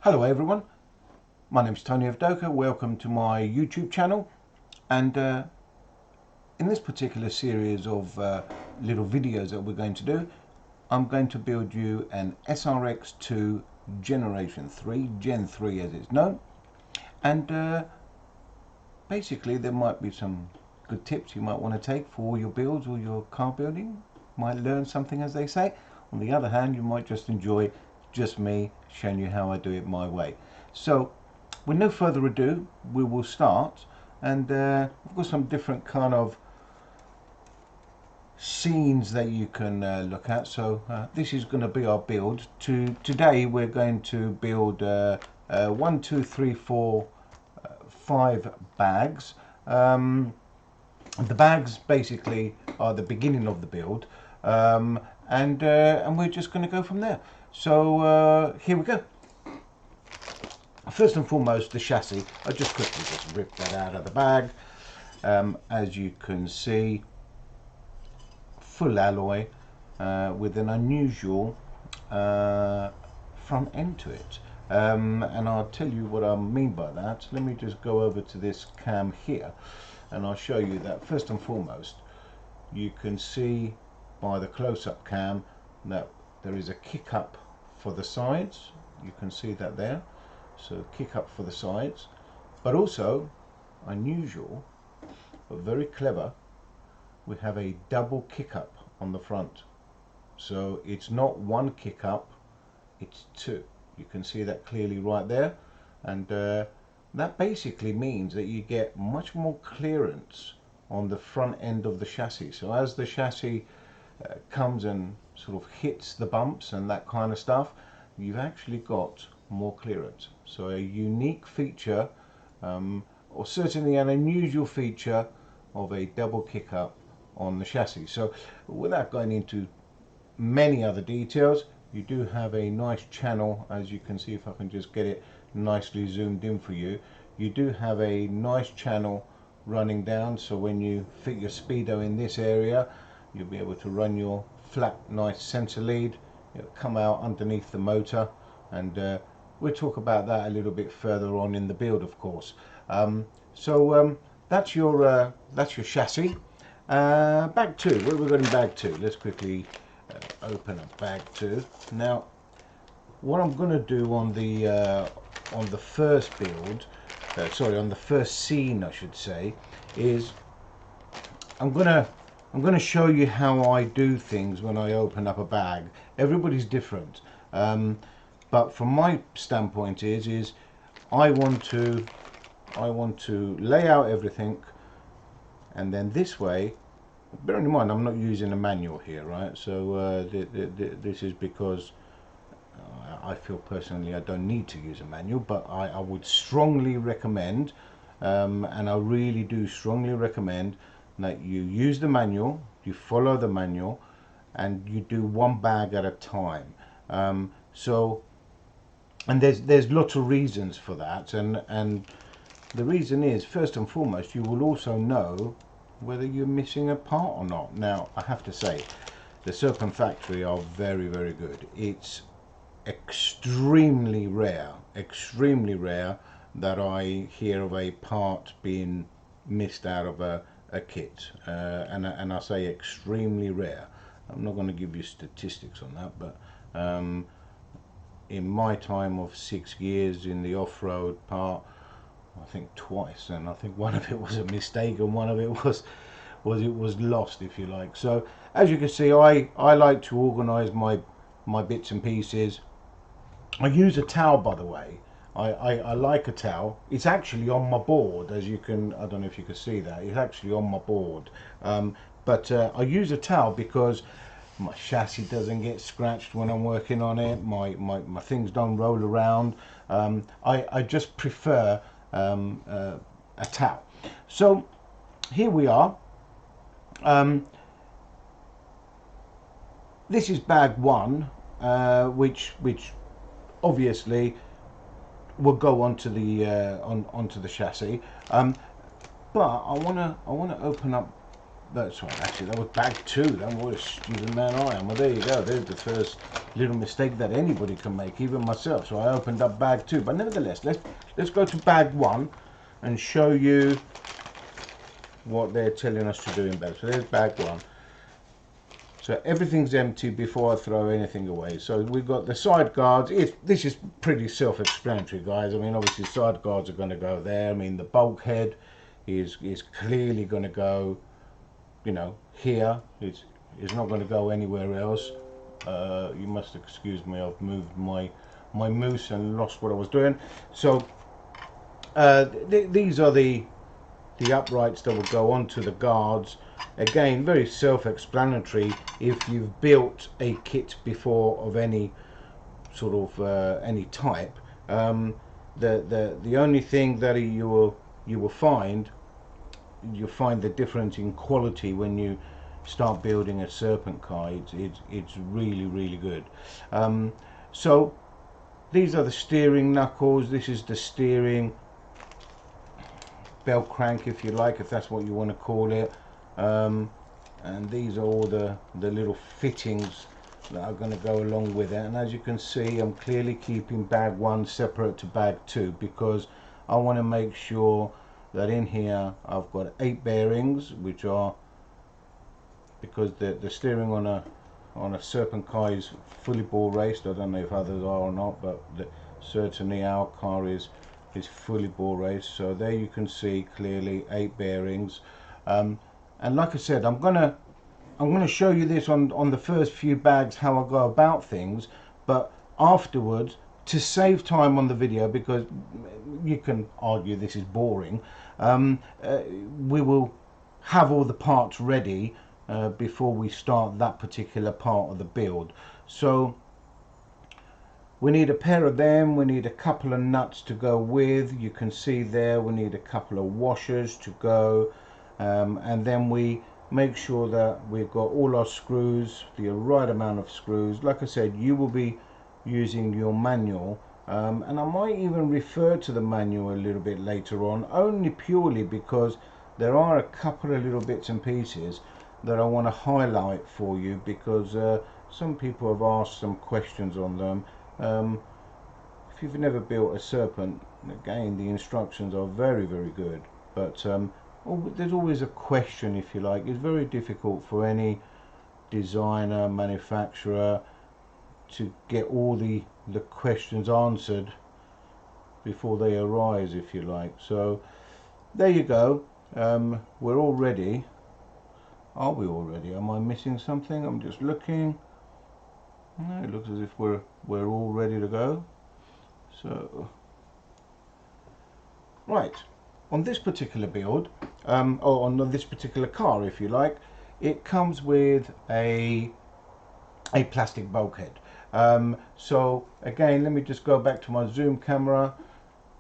Hello everyone, my name is Tony Evdoka. Welcome to my YouTube channel, and in this particular series of little videos that we're going to do, I'm going to build you an SRX2 Generation 3, Gen 3 as it's known, and basically there might be some good tips you might want to take for all your builds or your car building. Might learn something, as they say. On the other hand, you might just enjoy just me showing you how I do it my way. So with no further ado, we will start, and we've got some different kind of scenes that you can look at. So this is going to be our build. Today we're going to build 1, 2, 3, 4, 5 bags. The bags basically are the beginning of the build, and we're just going to go from there. So here we go. First and foremost, the chassis. I just quickly ripped that out of the bag. As you can see, full alloy with an unusual front end to it. And I'll tell you what I mean by that. Let me just go over to this cam here, and I'll show you that. First and foremost, you can see by the close-up cam that there is a kick up for the sides. You can see that there. So kick up for the sides, but also unusual but very clever, we have a double kick up on the front. So it's not one kick up, it's two. You can see that clearly right there, and that basically means that you get much more clearance on the front end of the chassis. So as the chassis comes and sort of hits the bumps and that kind of stuff, you've actually got more clearance. So a unique feature, or certainly an unusual feature, of a double kick up on the chassis. So without going into many other details, you do have a nice channel, as you can see, if I can just get it nicely zoomed in for you. You do have a nice channel running down, so when you fit your speedo in this area, you'll be able to run your flat nice sensor lead. It'll come out underneath the motor, and we'll talk about that a little bit further on in the build, of course. So that's your chassis. Bag 2. What have we got in bag 2? Let's quickly open up bag 2. Now, what I'm going to do on the first build, on the first scene, I should say, is I'm going to show you how I do things when I open up a bag. Everybody's different. But from my standpoint is I want to lay out everything, and then this way, bearing in mind I'm not using a manual here, right? So this is because I feel personally I don't need to use a manual, but I would strongly recommend, and I really do strongly recommend, that you use the manual, you follow the manual, and you do one bag at a time. And there's lots of reasons for that, and the reason is, first and foremost, you will also know whether you're missing a part or not. Now, I have to say, the Serpent factory are very, very good. It's extremely rare that I hear of a part being missed out of a kit, and I say extremely rare. I'm not going to give you statistics on that, but in my time of 6 years in the off-road part, I think twice, and I think one of it was a mistake and one of it was lost, if you like. So as you can see, I like to organize my bits and pieces. I use a towel, by the way. I like a towel. It's actually on my board, as you can, I don't know if you can see that, it's actually on my board. But I use a towel because my chassis doesn't get scratched when I'm working on it, my things don't roll around. I just prefer a towel. So here we are. This is bag 1, which obviously will go onto the onto the chassis, but I want to open up That's right, actually that was bag 2. Then what a stupid man I am. Well, there you go, there's the first little mistake that anybody can make, even myself. So I opened up bag 2, but nevertheless, let's go to bag 1 and show you what they're telling us to do in bag. So there's bag 1. So everything's empty before I throw anything away. So we've got the side guards. This is pretty self-explanatory, guys. I mean, obviously side guards are going to go there. I mean, the bulkhead is clearly going to go, you know, here. It's not going to go anywhere else. You must excuse me, I've moved my mouse and lost what I was doing. So these are the uprights that will go onto the guards. Again, very self-explanatory if you've built a kit before of any sort of any type. The only thing that you will find, you'll find the difference in quality when you start building a Serpent car. It's really good. So these are the steering knuckles. This is the steering bell crank, if you like, if that's what you want to call it. And these are all the little fittings that are going to go along with it. And as you can see, I'm clearly keeping bag 1 separate to bag 2 because I want to make sure that in here I've got 8 bearings, which are, because the steering on a Serpent car is fully ball raced. I don't know if others are or not, but certainly our car is fully ball raced. So there you can see clearly 8 bearings. And like I said, I'm gonna show you this on the first few bags, how I go about things, but afterwards, to save time on the video, because you can argue this is boring, we will have all the parts ready before we start that particular part of the build. So we need a pair of them, we need a couple of nuts to go with, you can see there we need a couple of washers to go, and then we make sure that we've got all our screws, the right amount of screws. Like I said, you will be using your manual, and I might even refer to the manual a little bit later on, only purely because there are a couple of little bits and pieces that I want to highlight for you, because some people have asked some questions on them. If you've never built a Serpent, again, the instructions are very good, but there's always a question, if you like. It's very difficult for any designer, manufacturer to get all the questions answered before they arise, if you like. So there you go. We're all ready. Are we all ready? Am I missing something? I'm just looking. No, it looks as if we're all ready to go. So right, on this particular build, or on this particular car, if you like, it comes with a plastic bulkhead. So again, let me just go back to my zoom camera.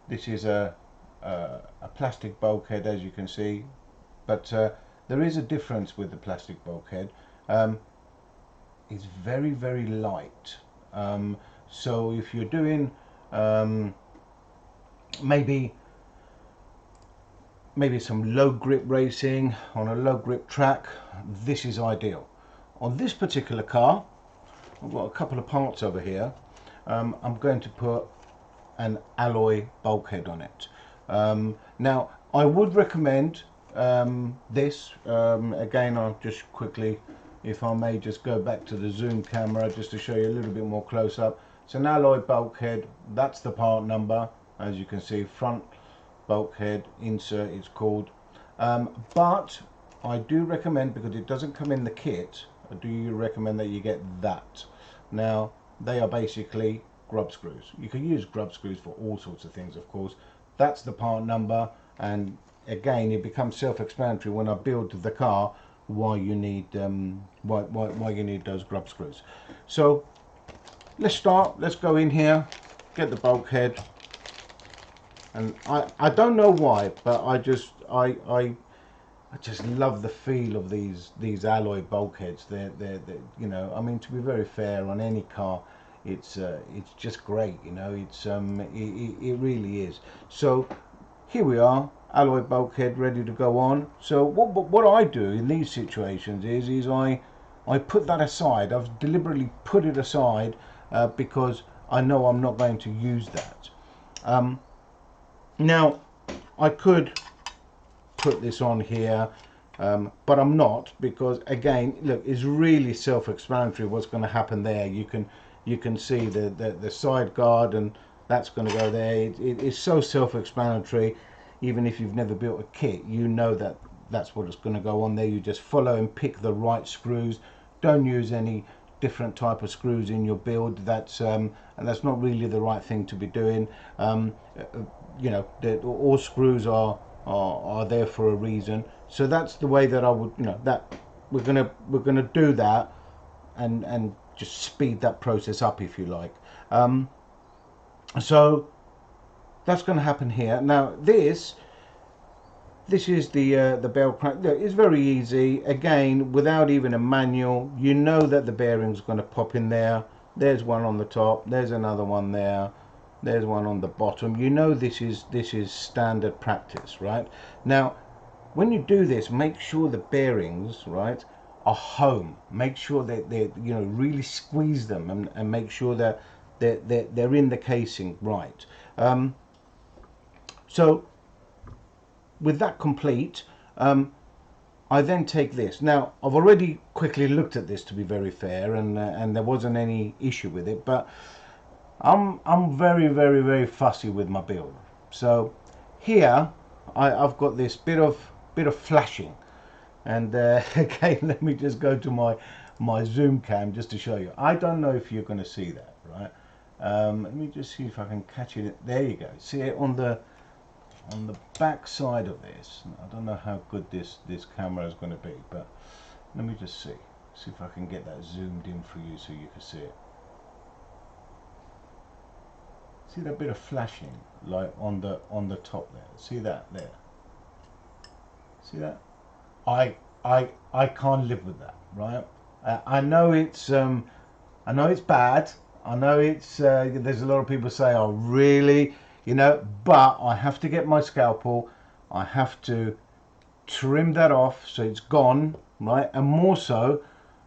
This is a plastic bulkhead, as you can see, but there is a difference with the plastic bulkhead. It's very light. So if you're doing maybe some low grip racing on a low grip track, this is ideal. On this particular car, I've got a couple of parts over here. I'm going to put an alloy bulkhead on it. Now I would recommend this, again, I'll just quickly, if I may, just go back to the zoom camera just to show you a little bit more close up. It's an alloy bulkhead, that's the part number, as you can see, front bulkhead insert it's called. But I do recommend, because it doesn't come in the kit, I do recommend that you get that. Now they are basically grub screws. You can use grub screws for all sorts of things, of course. That's the part number, and again, it becomes self-explanatory when I build the car why you need why you need those grub screws. So let's start. Let's go in here, get the bulkhead, and I don't know why, but I just love the feel of these alloy bulkheads. They're you know, I mean, to be very fair, on any car, it's just great. You know, it's it really is. So here we are. alloy bulkhead ready to go on. So what I do in these situations is I put that aside. I've deliberately put it aside because I know I'm not going to use that. Now I could put this on here, but I'm not, because again, look, it's really self-explanatory what's going to happen there. You can see the side guard, and that's going to go there. It's so self-explanatory. Even if you've never built a kit, you know that that's what is going to go on there. You just follow and pick the right screws. Don't use any different type of screws in your build. That's and that's not really the right thing to be doing. You know, all screws are there for a reason. So that's the way that I would, you know, that we're gonna do that and just speed that process up, if you like. So that's going to happen here. Now this is the bell crank. It's very easy, again, without even a manual. You know that the bearing's going to pop in there. There's one on the top, there's another one there, there's one on the bottom. You know this is standard practice, right? Now when you do this, make sure the bearings, right, are home. Make sure that they, you know, really squeeze them and make sure that they're in the casing right. So with that complete, I then take this. Now I've already quickly looked at this, to be very fair, and there wasn't any issue with it, but I'm very fussy with my build. So here I've got this bit of flashing, and again, let me just go to my zoom cam just to show you. I don't know if you're going to see that, right? Let me just see if I can catch it. There you go. See it on the back side of this. I don't know how good this camera is going to be, but let me just see if I can get that zoomed in for you so you can see it. See that bit of flashing, like on the top there. See that there? See that? I can't live with that, right? I know it's bad. I know it's there's a lot of people say, oh really, you know, but I have to get my scalpel. I have to trim that off so it's gone, right? And more so,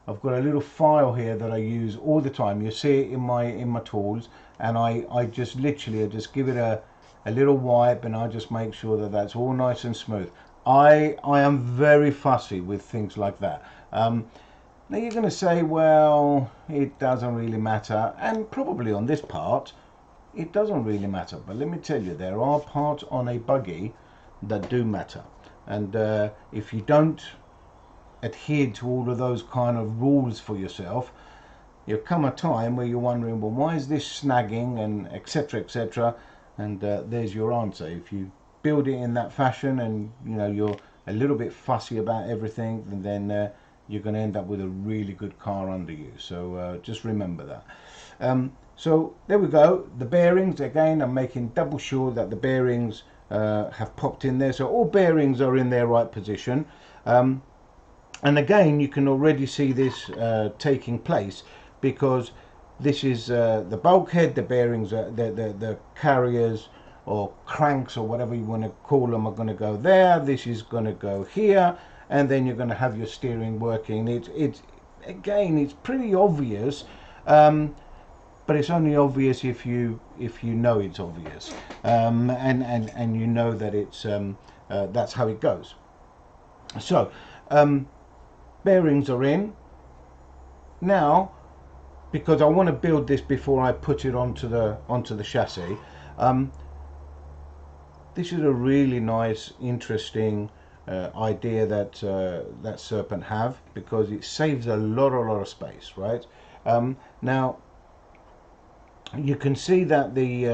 I've got a little file here that I use all the time. You see it in my tools, and I just literally give it a little wipe, and I just make sure that that's all nice and smooth. I am very fussy with things like that. Now you're going to say, well, it doesn't really matter, and probably on this part it doesn't really matter, but let me tell you, there are parts on a buggy that do matter, and if you don't adhere to all of those kind of rules for yourself, there'll come a time where you're wondering, well, why is this snagging, and etc etc, and there's your answer. If you build it in that fashion, and you know you're a little bit fussy about everything, and then you're going to end up with a really good car under you. So just remember that. So there we go. The bearings, again, I'm making double sure that the bearings have popped in there, so all bearings are in their right position. And again, you can already see this taking place, because this is the bulkhead, the bearings, the carriers or cranks or whatever you want to call them are going to go there. This is going to go here, and then you're going to have your steering working. It's again, it's pretty obvious, but it's only obvious if you know it's obvious, and you know that it's that's how it goes. So bearings are in now, because I want to build this before I put it onto the chassis. This is a really nice, interesting idea that that Serpent have, because it saves a lot of space, right? Now you can see that the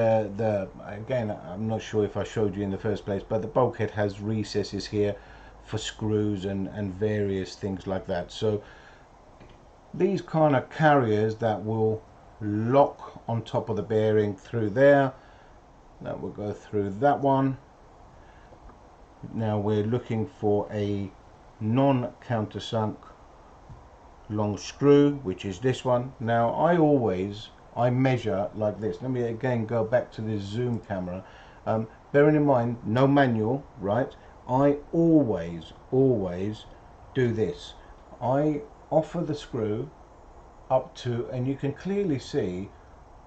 again, I'm not sure if I showed you in the first place, but the bulkhead has recesses here for screws and various things like that. So these kind of carriers that will lock on top of the bearing through there, that will go through that one. Now we're looking for a non-countersunk long screw, which is this one. Now I measure like this. Let me again go back to this zoom camera. Bearing in mind, no manual, right? I always do this. I offer the screw up to, and you can clearly see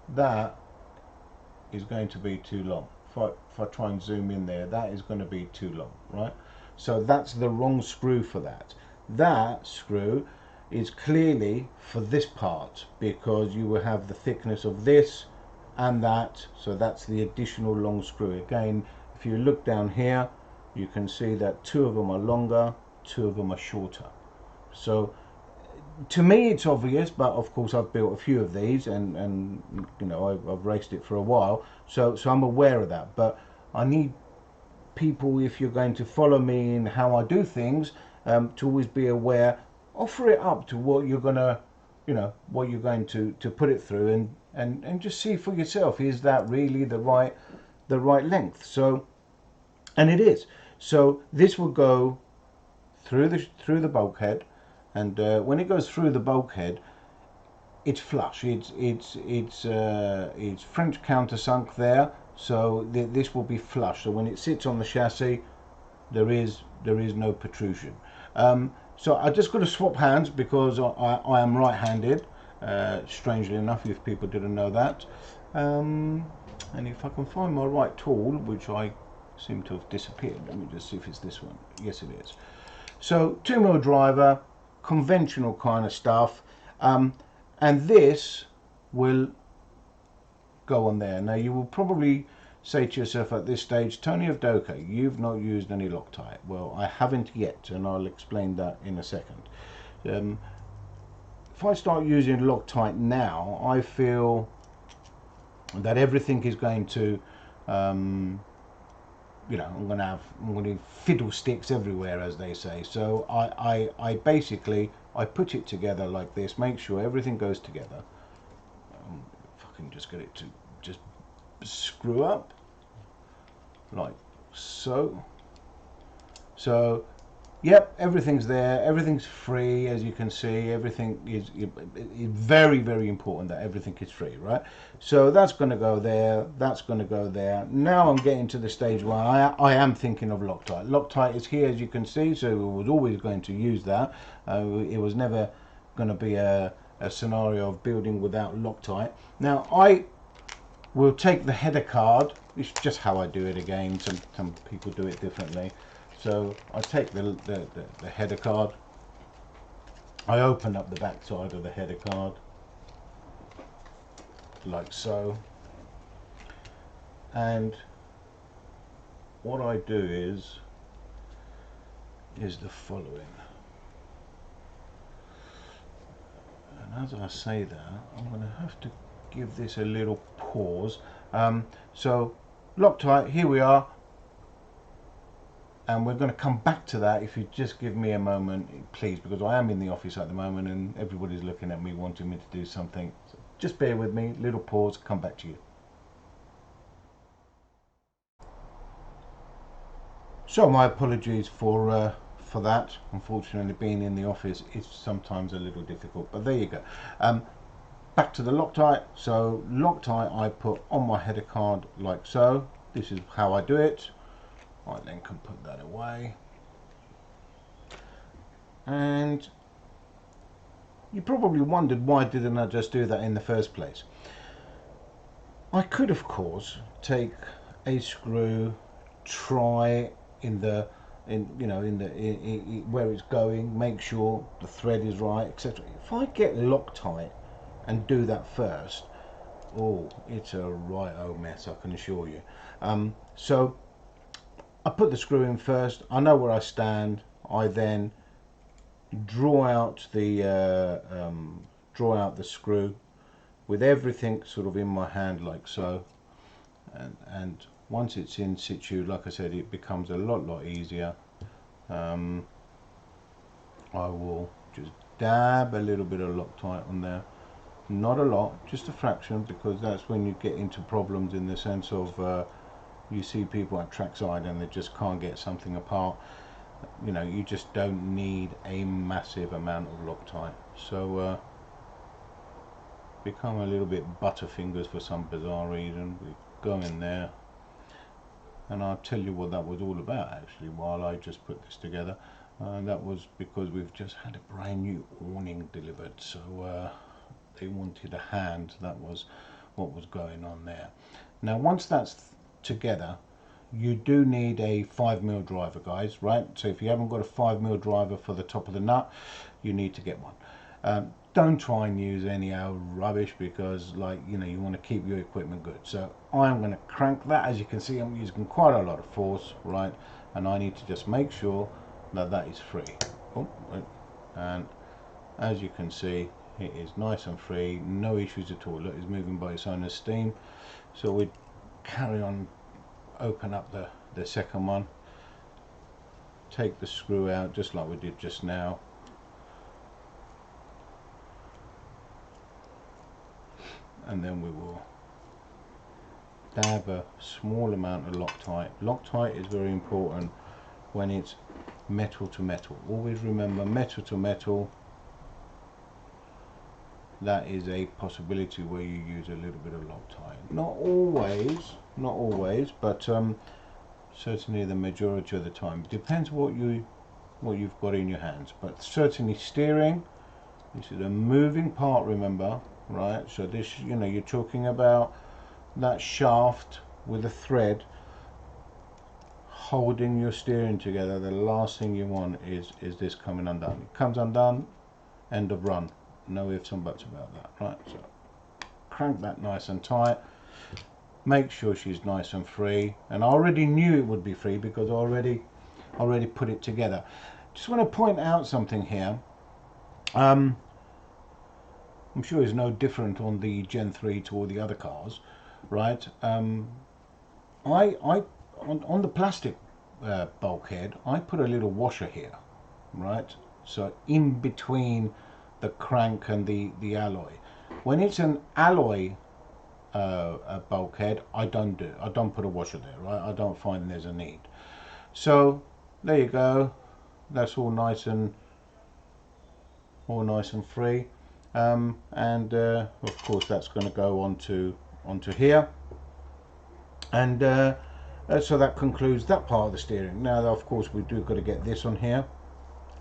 that is going to be too long. If I try and zoom in there, that is going to be too long, right? So that's the wrong screw for that. That screw is clearly for this part, because you will have the thickness of this and that, so that's the additional long screw. Again, if you look down here, you can see that two of them are longer, two of them are shorter. So to me it's obvious, but of course I've built a few of these, and you know, I've raced it for a while, so I'm aware of that. But I need people, if you're going to follow me in how I do things, to always be aware. Offer it up to what you're gonna, you know, what you're going to put it through, and just see for yourself, is that really the right length? So, and it is. So this will go through the bulkhead, and when it goes through the bulkhead, it's flush. It's French countersunk there, so this will be flush. So when it sits on the chassis, there is no protrusion. So I just got to swap hands because I am right-handed. Strangely enough, if people didn't know that. And if I can find my right tool, which I seem to have disappeared. Let me just see if it's this one. Yes, it is. So 2mm driver, conventional kind of stuff, and this will go on there. Now you will probably say to yourself at this stage, Tony Evdoka, you've not used any Loctite. Well, I haven't yet, and I'll explain that in a second. If I start using Loctite now, I feel that everything is going to, you know, I'm going to have fiddlesticks everywhere, as they say. So I basically, I put it together like this, make sure everything goes together. If I can just get it to just screw up like so. So yep, everything's there, everything's free, as you can see. Everything is very, very important that everything is free, right? So that's going to go there, that's going to go there. Now I'm getting to the stage where I am thinking of Loctite. Loctite is here, as you can see, so we was always going to use that. It was never going to be a scenario of building without Loctite. Now I will take the header card. It's just how I do it again. Some people do it differently. So I take the header card, I open up the back side of the header card, like so, and what I do is the following. And as I say that, I'm going to have to give this a little pause. So Loctite, here we are. And we're going to come back to that if you just give me a moment, please, because I am in the office at the moment and everybody's looking at me wanting me to do something. So just bear with me, little pause, come back to you. So my apologies for that. Unfortunately, being in the office is sometimes a little difficult, but there you go. Back to the Loctite. So Loctite I put on my header card like so. This is how I do it. I then can put that away. And you probably wondered, why didn't I just do that in the first place? I could, of course, take a screw, try where it's going, make sure the thread is right, etc. If I get Loctite and do that first, oh, it's a right old mess, I can assure you. So I put the screw in first, I know where I stand, I then draw out the screw with everything sort of in my hand like so, and once it's in situ, like I said, it becomes a lot easier. I will just dab a little bit of Loctite on there, not a lot, just a fraction, because that's when you get into problems in the sense of you see people at trackside and they just can't get something apart. You know, you just don't need a massive amount of Loctite. So become a little bit butterfingers for some bizarre reason. We go in there, and I'll tell you what that was all about actually while I just put this together. That was because we've just had a brand new awning delivered, so they wanted a hand. That was what was going on there. Now once that's together, you do need a 5mm driver, guys, right? So if you haven't got a 5mm driver for the top of the nut, you need to get one. Don't try and use any old rubbish, because, like, you know, you want to keep your equipment good. So I'm going to crank that. As you can see, I'm using quite a lot of force, right? And I need to just make sure that that is free. Oh, and as you can see, it is nice and free, no issues at all. Look, it's moving by its own steam. So we carry on, open up the second one, take the screw out just like we did just now, and then we will dab a small amount of Loctite. Loctite is very important when it's metal to metal. Always remember, metal to metal, that is a possibility where you use a little bit of Loctite. Not always, but certainly the majority of the time. It depends what you've got in your hands. But certainly steering, this is a moving part, remember, right? So this, you know, you're talking about that shaft with a thread holding your steering together. The last thing you want is this coming undone. It comes undone, end of run. No ifs and buts about that, right? So crank that nice and tight. Make sure she's nice and free. And I already knew it would be free because I already put it together. Just want to point out something here. I'm sure it's no different on the Gen 3 to all the other cars, right? On the plastic bulkhead, I put a little washer here, right? So in between the crank and the alloy. When it's an alloy bulkhead, I don't put a washer there, right? I don't find there's a need. So there you go. That's all nice and free. And of course that's going to go onto here, and so that concludes that part of the steering. Now of course we do got to get this on here.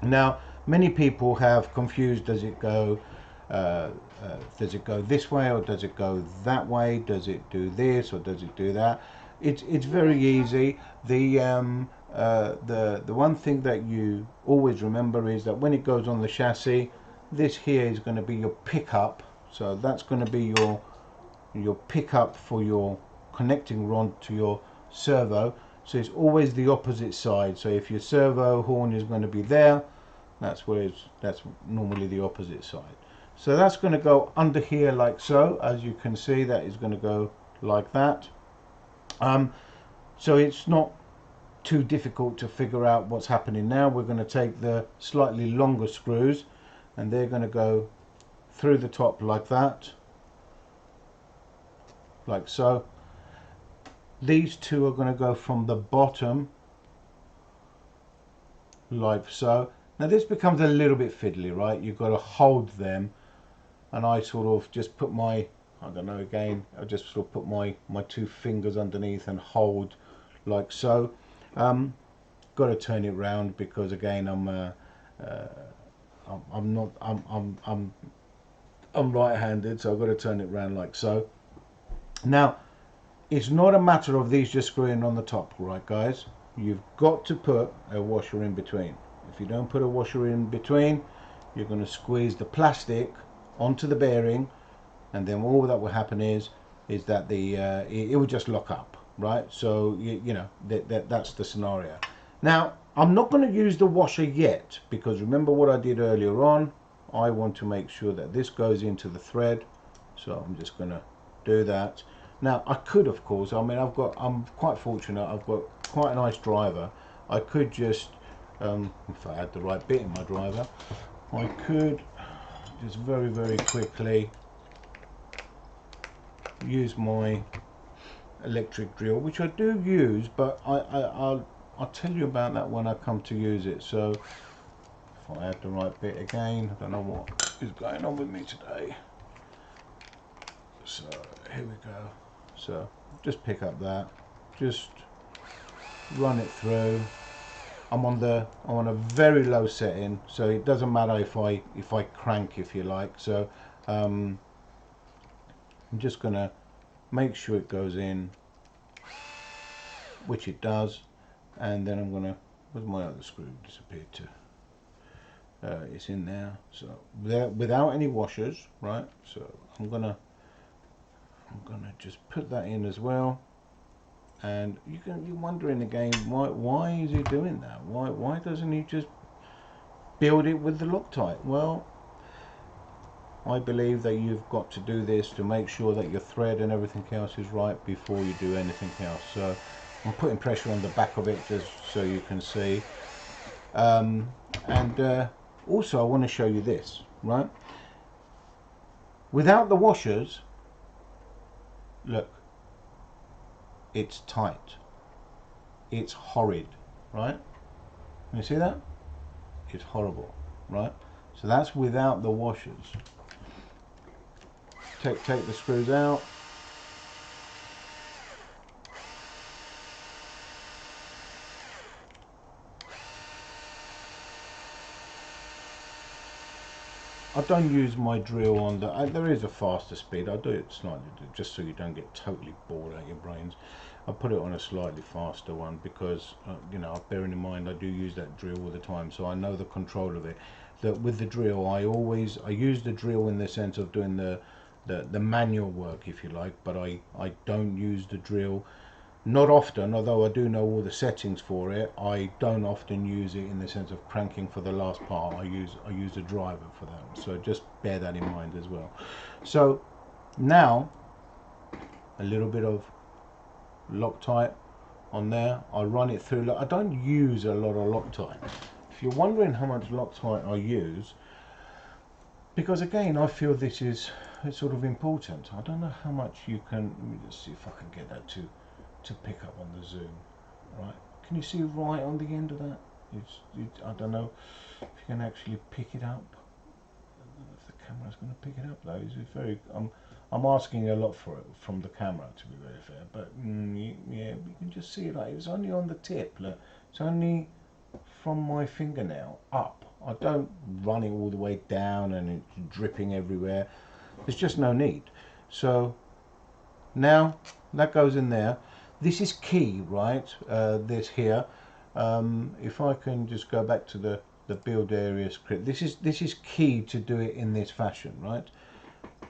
Now many people have confused, does it go this way or does it go that way? Does it do this or does it do that? It's very easy. The one thing that you always remember is that when it goes on the chassis, this here is going to be your pickup. So that's going to be your pickup for your connecting rod to your servo. So it's always the opposite side. So if your servo horn is going to be there, that's normally the opposite side. So that's going to go under here like so. As you can see, that is going to go like that. So it's not too difficult to figure out what's happening now. We're going to take the slightly longer screws, and they're going to go through the top like that, like so. These two are going to go from the bottom like so. Now this becomes a little bit fiddly, right? You've got to hold them, and I sort of just put my, I don't know, again, I just sort of put my two fingers underneath and hold like so. Got to turn it round because again I'm right-handed, so I've got to turn it round like so. Now it's not a matter of these just screwing on the top, right guys? You've got to put a washer in between. If you don't put a washer in between, you're going to squeeze the plastic onto the bearing, and then all that will happen is that it will just lock up, right? So you know that's the scenario. Now I'm not going to use the washer yet, because remember what I did earlier on. I want to make sure that this goes into the thread, so I'm just going to do that. Now I could, of course, I mean I'm quite fortunate, I've got quite a nice driver. I could just if I had the right bit in my driver, I could just very quickly use my electric drill, which I do use, but I'll tell you about that when I come to use it. So if I had the right bit again, I don't know what is going on with me today. So here we go. So just pick up that, just run it through. I'm on a very low setting, so it doesn't matter if I crank, if you like. So I'm just gonna make sure it goes in, which it does, and then I'm gonna, where's my other screw disappeared to? It's in there, so without any washers, right? So I'm gonna just put that in as well. And you're wondering again, why is he doing that? Why doesn't he just build it with the Loctite? Well, I believe that you've got to do this to make sure that your thread and everything else is right before you do anything else. So I'm putting pressure on the back of it just so you can see. Also I want to show you this, right? Without the washers, look, it's tight. It's horrid, right? Can you see that? It's horrible, right? So that's without the washers. Take the screws out. I don't use my drill on the, there is a faster speed. I do it slightly just so you don't get totally bored out of your brains. I put it on a slightly faster one because you know, bearing in mind I do use that drill all the time, so I know the control of it. That with the drill, I use the drill in the sense of doing the manual work, if you like, but I don't use the drill. Not often, although I do know all the settings for it. I don't often use it in the sense of cranking for the last part. I use a driver for that. So just bear that in mind as well. So now a little bit of Loctite on there. I run it through. I don't use a lot of Loctite. If you're wondering how much Loctite I use, because again I feel this is sort of important. I don't know how much you can. Let me just see if I can get that to pick up on the zoom. Right, can you see right on the end of that? I don't know if you can actually pick it up. I don't know if the camera's going to pick it up though. It's very I'm asking a lot for it from the camera, to be very fair, but yeah, we can just see it. Like, it's only on the tip. Look, it's only from my fingernail up. I don't run it all the way down and it's dripping everywhere. There's just no need. So now that goes in there. This is key, right? This here. If I can just go back to the build area script. This is key to do it in this fashion, right?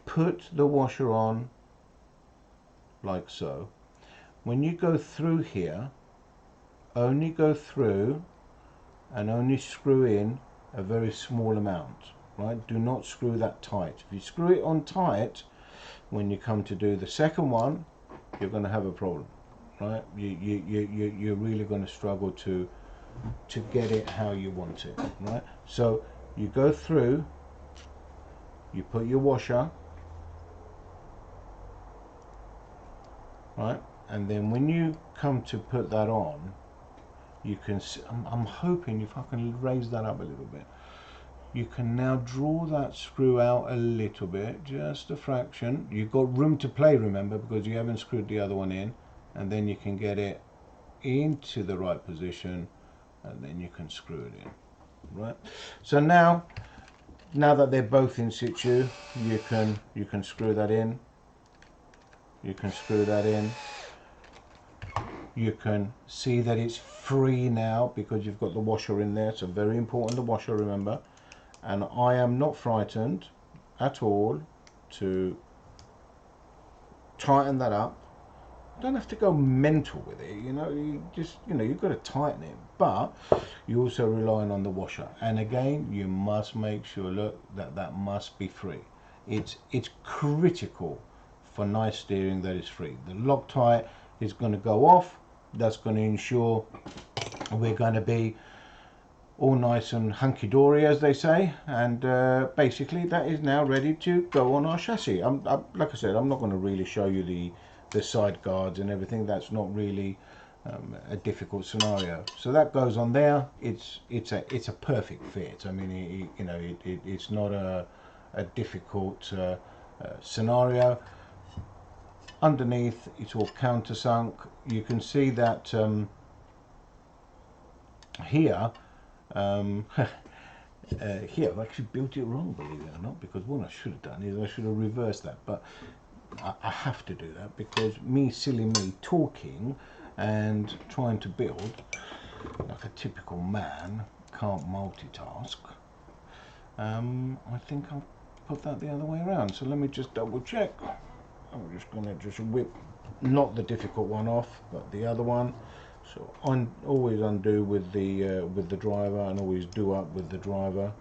Put the washer on like so. When you go through here, only go through and only screw in a very small amount, right? Do not screw that tight. If you screw it on tight, when you come to do the second one, you're going to have a problem, right? You're really going to struggle to get it how you want it, right? So you go through, you put your washer, right? And then when you come to put that on, you can see, I'm hoping if I can raise that up a little bit, you can now draw that screw out a little bit, just a fraction. You've got room to play, remember, because you haven't screwed the other one in, and then you can get it into the right position, and then you can screw it in, right? So now that they're both in situ, you can screw that in. You can screw that in. You can see that it's free now because you've got the washer in there. So very important, the washer, remember. And I am not frightened at all to tighten that up. You don't have to go mental with it, you know, you've got to tighten it, but you're also relying on the washer. And again, you must make sure, look, that must be free. It's critical for nice steering that it's free. The Loctite is going to go off. That's going to ensure we're going to be all nice and hunky-dory, as they say, and basically that is now ready to go on our chassis. Like I said, I'm not going to really show you the side guards and everything. That's not really a difficult scenario. So that goes on there. It's a perfect fit. I mean, it's not a difficult scenario. Underneath, it's all countersunk. You can see that here, here I've actually built it wrong, believe it or not, because what I should have done is I should have reversed that, but I have to do that because silly me talking and trying to build like a typical man can't multitask. I think I'll put that the other way around, so let me just double check. I'm just going to whip not the difficult one off, but the other one. So I always undo with the driver and always do up with the driver,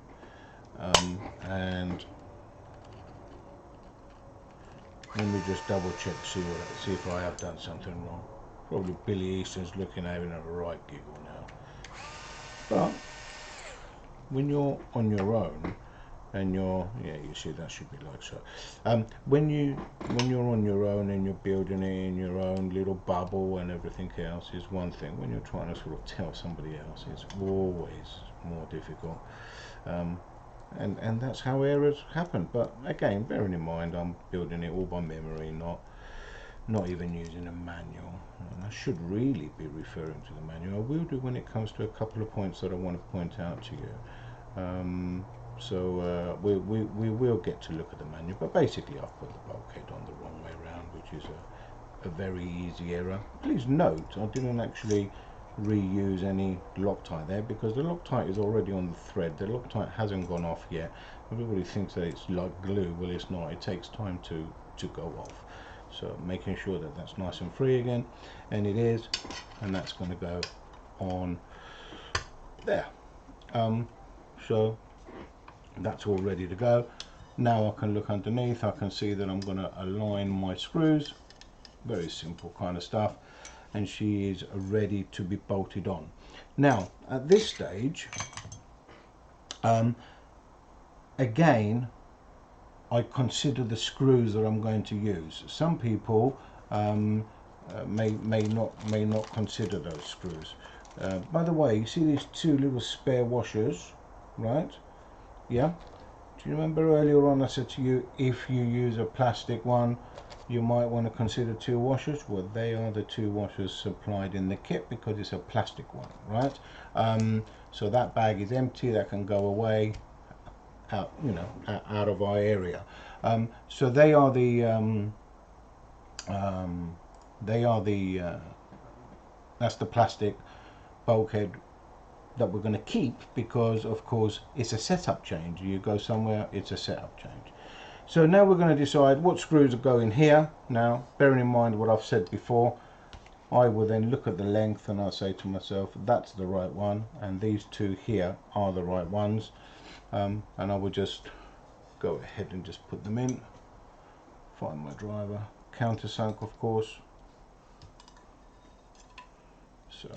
and let me just double check, see if I have done something wrong. Probably Billy Easton's looking at having a right giggle now. But when you're on your own and you see that should be like so. When you're on your own and you're building it in your own little bubble and everything else is one thing. When you're trying to sort of tell somebody else, it's always more difficult. And that's how errors happen. But again, bearing in mind I'm building it all by memory, not even using a manual. And I should really be referring to the manual. I will do when it comes to a couple of points that I want to point out to you. So we will get to look at the manual, but basically I've put the bulkhead on the wrong way around, which is a very easy error. Please note I didn't actually reuse any Loctite there because the Loctite is already on the thread. The Loctite hasn't gone off yet. Everybody thinks that it's like glue. Well, it's not. It takes time to go off. So making sure that that's nice and free again, and it is, and that's going to go on there. So that's all ready to go. Now I can look underneath. I can see that I'm going to align my screws. Very simple kind of stuff, and she is ready to be bolted on. Now at this stage, again, I consider the screws that I'm going to use. Some people may not consider those screws. By the way, you see these two little spare washers, right? Yeah. Do you remember earlier on I said to you, if you use a plastic one, you might want to consider two washers? Well, they are the two washers supplied in the kit because it's a plastic one, right? So that bag is empty. That can go away out, out of our area. So they are the that's the plastic bulkhead that we're going to keep because of course it's a setup change. You go somewhere, it's a setup change. So now we're going to decide what screws are going here. Now bearing in mind what I've said before, I will then look at the length and I'll say to myself that's the right one and these two here are the right ones, and I will just go ahead and just put them in. Find my driver, countersunk of course. So,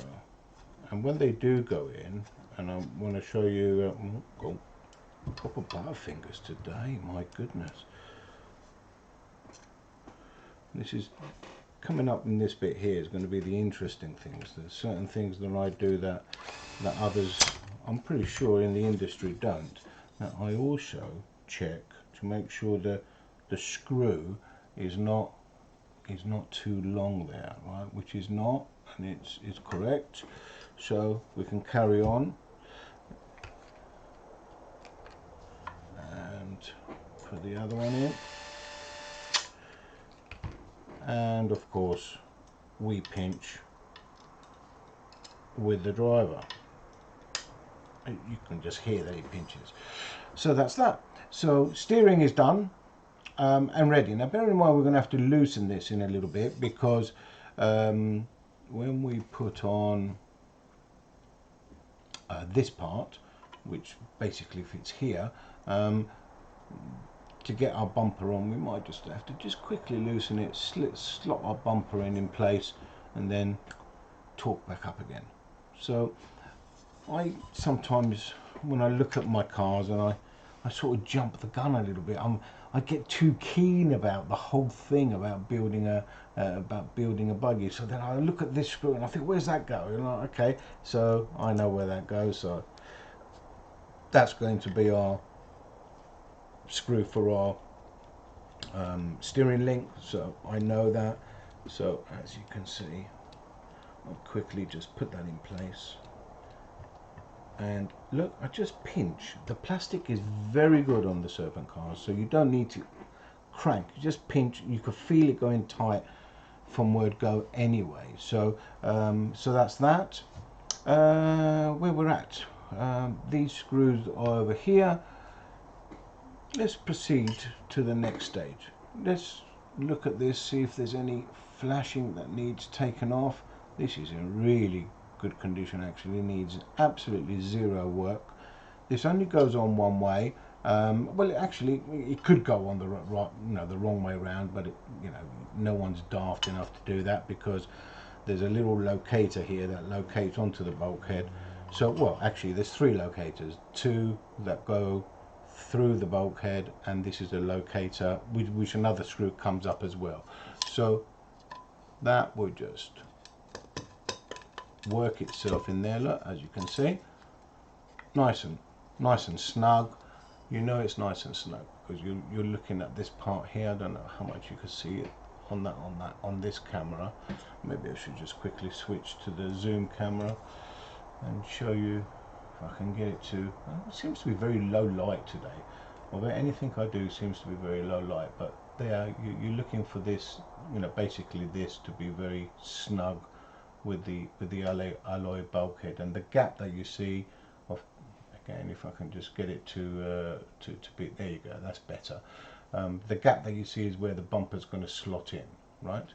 and when they do go in, and I want to show you, proper butterfingers today, my goodness. This is coming up in this bit here is going to be the interesting things. There's certain things that I do that others, I'm pretty sure in the industry don't. Now I also check to make sure that the screw is not too long there, right? Which is not, and it's correct. So we can carry on and put the other one in, and of course we pinch with the driver. You can just hear that he pinches. So that's that. So steering is done and ready. Now bear in mind we're going to have to loosen this in a little bit because when we put on this part, which basically fits here, to get our bumper on we might just have to quickly loosen it, slot our bumper in place and then torque back up again. So I sometimes when I look at my cars and I sort of jump the gun a little bit, I get too keen about the whole thing about building a buggy. So then I look at this screw and I think, where's that go? And I'm like, okay, so I know where that goes. So that's going to be our screw for our steering link. So I know that. So as you can see, I'll quickly just put that in place. and look, I just pinch. The plastic is very good on the Serpent cars, so you don't need to crank. You just pinch. You can feel it going tight from word go anyway. So so that's that. Where we're at, these screws are over here. Let's proceed to the next stage. Let's look at this, see if there's any flashing that needs taken off. This is in really good condition, actually needs absolutely zero work. This only goes on one way. Well, actually, it could go on the right, the wrong way around, but no one's daft enough to do that, because there's a little locator here that locates onto the bulkhead. So, well, actually, there's three locators, two that go through the bulkhead, and this is a locator which another screw comes up as well. So that will just work itself in there, look, as you can see, nice and snug. You know it's nice and snug because you're looking at this part here. I don't know how much you can see it on this camera. Maybe I should just quickly switch to the zoom camera and show you if I can get it to. It seems to be very low light today. Although anything I do seems to be very low light, but there you're looking for this, basically this to be very snug with the alloy bulkhead, and the gap that you see of, again, if I can just get it to be, there you go, that's better. The gap that you see is where the bumper's going to slot in, right?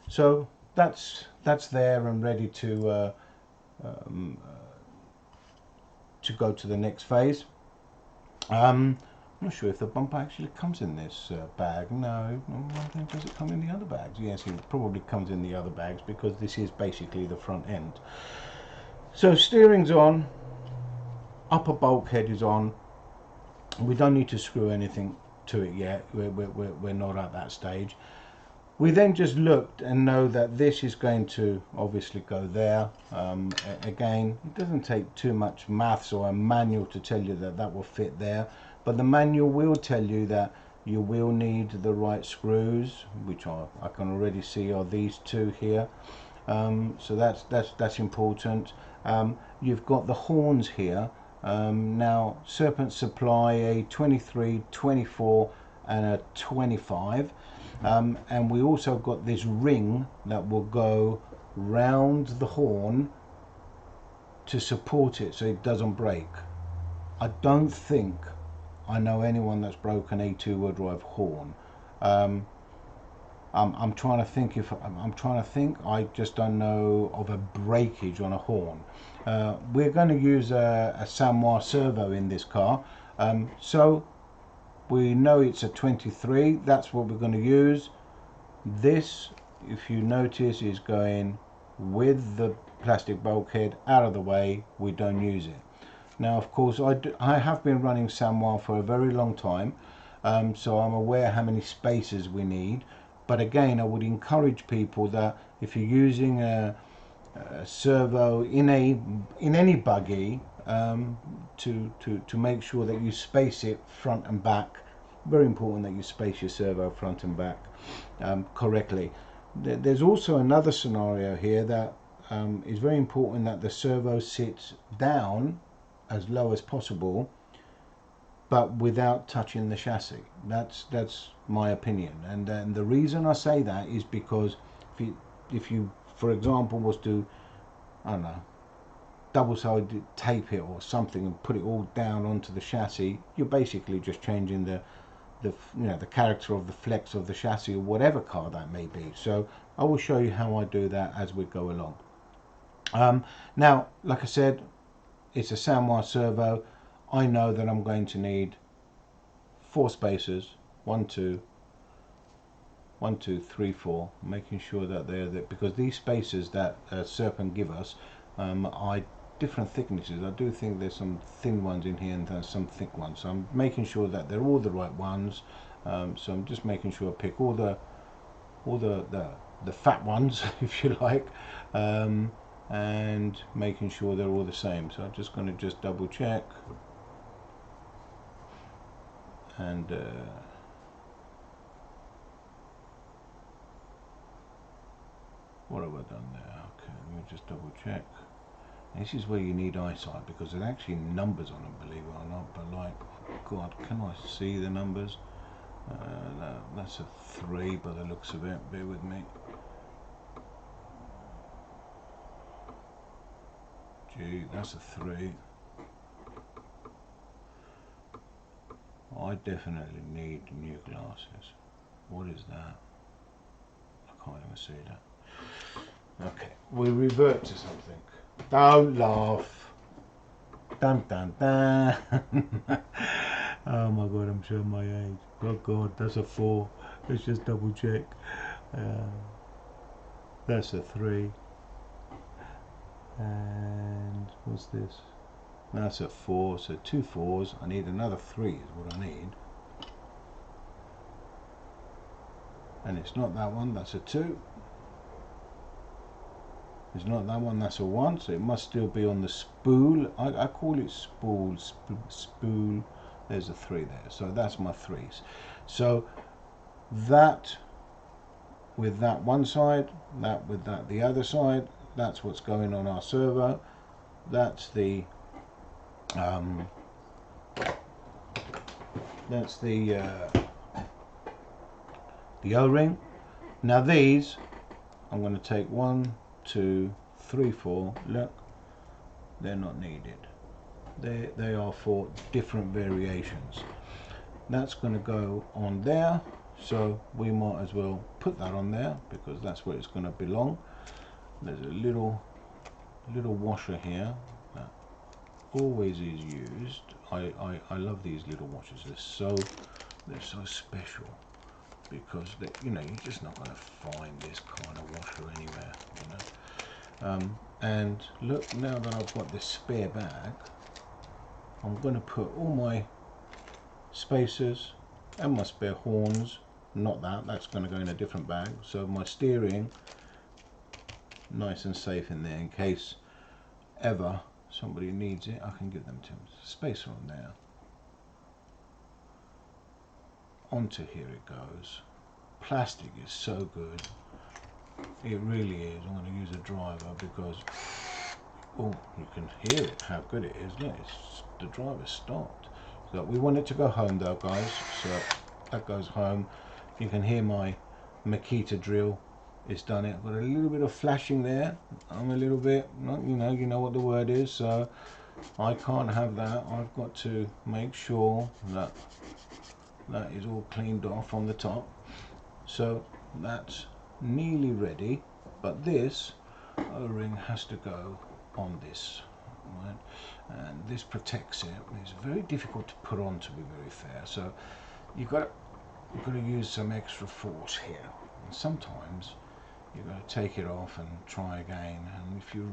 So that's there and ready to go to the next phase. I'm not sure if the bumper actually comes in this bag. No, does it come in the other bags? Yes, it probably comes in the other bags, because this is basically the front end. So steering's on, upper bulkhead is on. We don't need to screw anything to it yet. We're not at that stage. We then just looked and know that this is going to obviously go there. Again, it doesn't take too much maths or a manual to tell you that that will fit there, but the manual will tell you that you will need the right screws, which I can already see are these two here. So that's important. You've got the horns here. Now Serpent supply a 23, 24 and a 25. And we also got this ring that will go round the horn to support it so it doesn't break. I don't think I know anyone that's broken a two-wheel drive horn. I'm trying to think I just don't know of a breakage on a horn. We're going to use a Samoa servo in this car, so we know it's a 23. That's what we're going to use. This, if you notice, is going with the plastic bulkhead out of the way. We don't use it. Now, of course, I have been running Samoa for a very long time, so I'm aware how many spaces we need. But again, I would encourage people that if you're using a servo in any buggy, to make sure that you space it front and back. Very important that you space your servo front and back correctly. There's also another scenario here that is very important, that the servo sits down as low as possible, but without touching the chassis. That's my opinion, and the reason I say that is because if you for example was to, I don't know, double-sided tape it or something and put it all down onto the chassis, you're basically just changing the character of the flex of the chassis, or whatever car that may be. So I will show you how I do that as we go along. Now, like I said, it's a Samoa servo. I know that I'm going to need 4 spacers, 1, 2, 1, 2, 3, 4, making sure that they're there, because these spacers that Serpent give us are different thicknesses. I do think there's some thin ones in here and there's some thick ones, so I'm making sure that they're all the right ones. So I'm just making sure I pick all the fat ones, if you like, and making sure they're all the same. So I'm just going to just double check, and what have I done there? Okay, let me just double check. This is where you need eyesight, because there's actually numbers on them, believe it or not. But like, God, can I see the numbers? That's a 3 by the looks of it. Bear with me. Gee, that's a 3. I definitely need new glasses. What is that? I can't even see that. Okay, we'll revert to something. Don't laugh. Dun dun dun. Oh my God, I'm showing my age. Oh God, that's a 4. Let's just double check. That's a 3. And what's this? That's a 4. So 2 4s. I need another 3 is what I need. And it's not that one. That's a 2. It's not that one. That's a 1. So it must still be on the spool. I call it spool. Spool. There's a 3 there. So that's my 3s. So that with that one side, that with that the other side. That's what's going on our servo. That's the O-ring. Now these, I'm going to take 1, 2, 3, 4. Look, they're not needed. They are for different variations. That's going to go on there, so we might as well put that on there because that's where it's going to belong. There's a little washer here that always is used. I love these little washers. They're so special because you're just not going to find this kind of washer anywhere. And look, now that I've got this spare bag, I'm going to put all my spacers and my spare horns. Not that's going to go in a different bag. So my steering, nice and safe in there in case ever somebody needs it. I can give them to them. Spacer on there. Onto here it goes. Plastic is so good. It really is. I'm going to use a driver because you can hear it, how good it is. Look, the driver stopped. So we want it to go home though, guys. So that goes home. You can hear my Makita drill. It's done it. I've got a little bit of flashing there. I'm a little bit, you know what the word is. So I can't have that. I've got to make sure that that is all cleaned off on the top. So that's nearly ready. But this O-ring has to go on this, right? And this protects it. It's very difficult to put on, to be very fair. So you've got to use some extra force here. And sometimes you've got to take it off and try again. And if you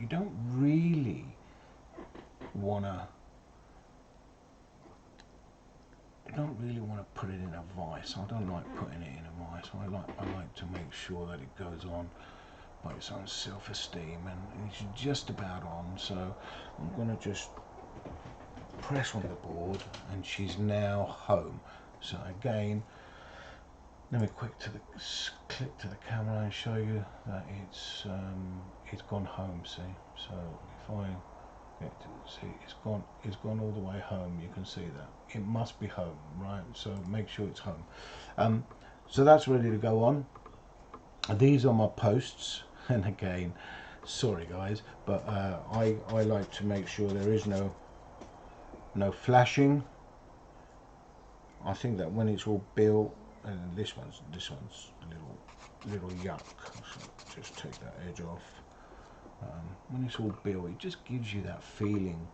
don't really want to, put it in a vise. I don't like putting it in a vise. I like to make sure that it goes on by its own self-esteem, and it's just about on. So I'm going to just press on the board, and she's now home. So again, let me click to the camera and show you that it's gone home. See, so if I get to see, it's gone all the way home. You can see that it must be home, right? So make sure it's home. So that's ready to go on. These are my posts, and again, sorry guys, but I like to make sure there is no flashing. I think that when it's all built, and this one's a little yuck. So just take that edge off. When it's all built, it just gives you that feeling,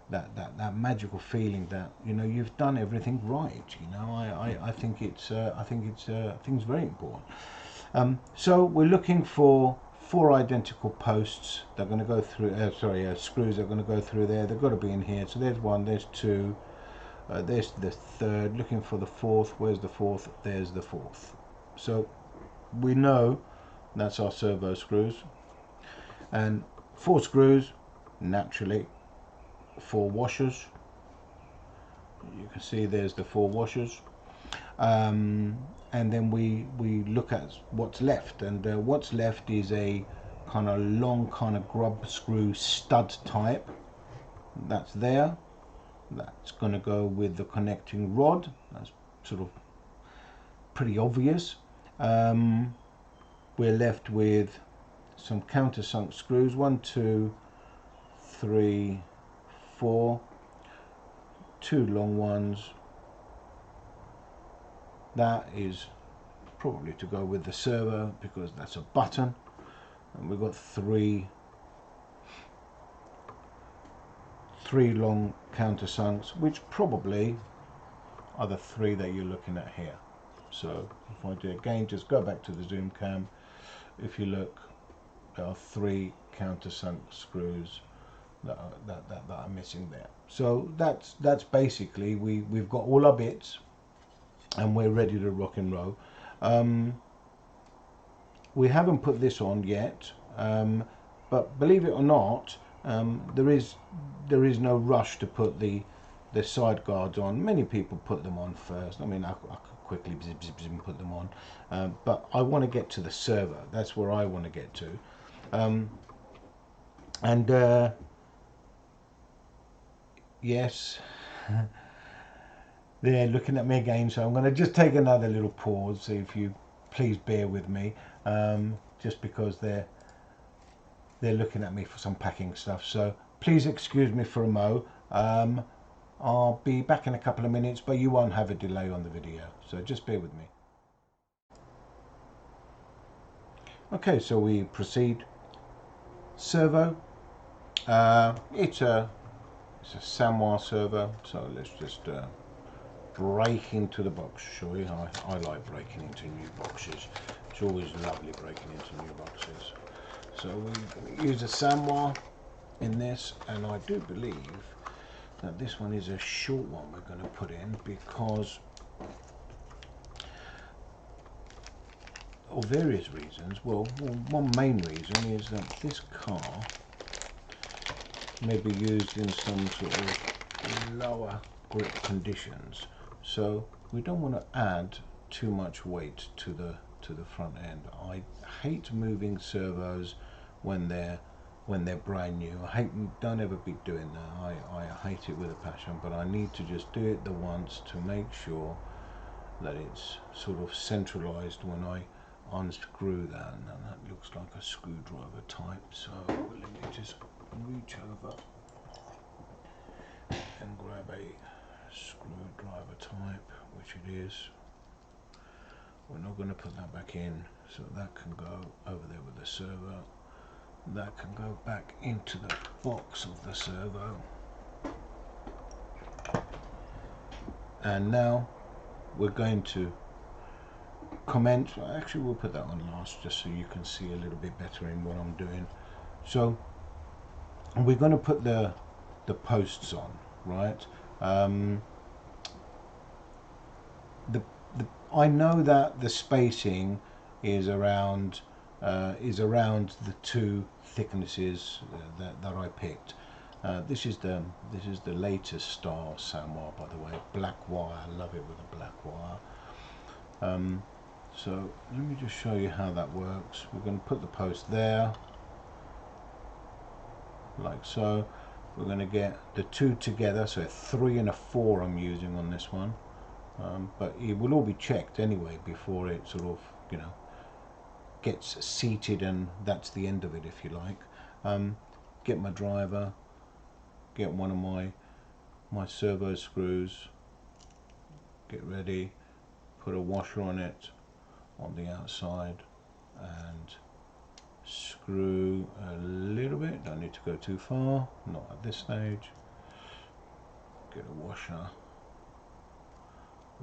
that magical feeling that you've done everything right. I think it's very important. So we're looking for 4 identical posts. They're going to go through. Screws are going to go through there. They've got to be in here. So there's 1. There's 2. There's the 3rd. Looking for the 4th. Where's the 4th? There's the 4th. So we know that's our servo screws. And 4 screws, naturally. 4 washers. You can see there's the 4 washers. And then we look at what's left, and what's left is a kind of long kind of grub screw stud type. That's there. That's going to go with the connecting rod. That's sort of pretty obvious. We're left with some countersunk screws. 1, 2, 3, 4. 2 long ones. That is probably to go with the servo because that's a button. And we've got three long countersunks, which probably are the 3 that you're looking at here. So if I do again, just go back to the zoom cam. If you look, there are 3 countersunk screws that are missing there. So that's basically, we've got all our bits and we're ready to rock and roll. We haven't put this on yet, but believe it or not, there is no rush to put the side guards on. Many people put them on first. I mean, I could quickly zip, zip, zip and put them on, but I want to get to the servo. That's where I want to get to. Yes, they're looking at me again, so I'm going to just take another little pause. So if you please bear with me, just because they're looking at me for some packing stuff. So please excuse me for a mo. I'll be back in a couple of minutes, but you won't have a delay on the video, so just bear with me. Okay, so we proceed. Servo. It's a Samoa servo, so let's just break into the box, shall we? I like breaking into new boxes. It's always lovely breaking into new boxes. So we use a Samoa in this, and I do believe that this one is a short one we're going to put in because of various reasons. Well, one main reason is that this car may be used in some sort of lower grip conditions, so we don't want to add too much weight to the front end. I hate moving servos when they're brand new. Don't ever be doing that. I hate it with a passion, but I need to just do it the once to make sure that it's sort of centralized when I unscrew that, and that looks like a screwdriver type. So let me just reach over and grab a screwdriver type, which it is. We're not going to put that back in, so that can go over there with the servo. That can go back into the box of the servo. And now we're going to comment. Actually, we'll put that on last just so you can see a little bit better in what I'm doing. So we're going to put the posts on, right? I know that the spacing is around the 2 thicknesses that I picked. This is the latest style Samoa, by the way, black wire. I love it with a black wire. So let me just show you how that works. We're going to put the post there, like so. We're going to get the 2 together, so a 3 and a 4 I'm using on this one, but it will all be checked anyway before it sort of, you know, gets seated, and that's the end of it, if you like. Get my driver, get one of my servo screws, get ready, put a washer on it on the outside, and screw a little bit. Don't need to go too far, not at this stage. Get a washer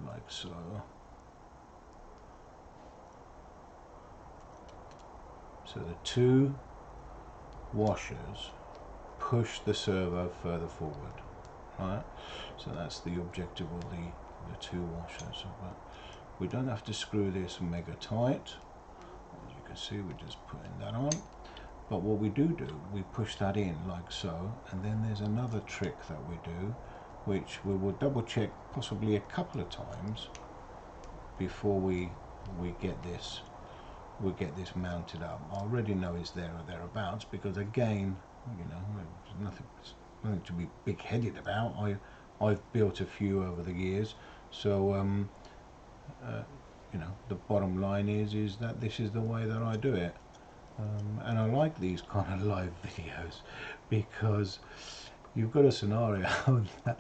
like so. So the 2 washers push the servo further forward, right? So that's the objective of the 2 washers. But we don't have to screw this mega tight. As you can see, we're just putting that on. But what we do, we push that in like so, and then there's another trick that we do, which we will double check possibly a couple of times before we get this we'll get this mounted up. I already know it's there or thereabouts because, again, you know, there's nothing to be big-headed about. I've built a few over the years, so you know, the bottom line is that this is the way that I do it, and I like these kind of live videos because you've got a scenario that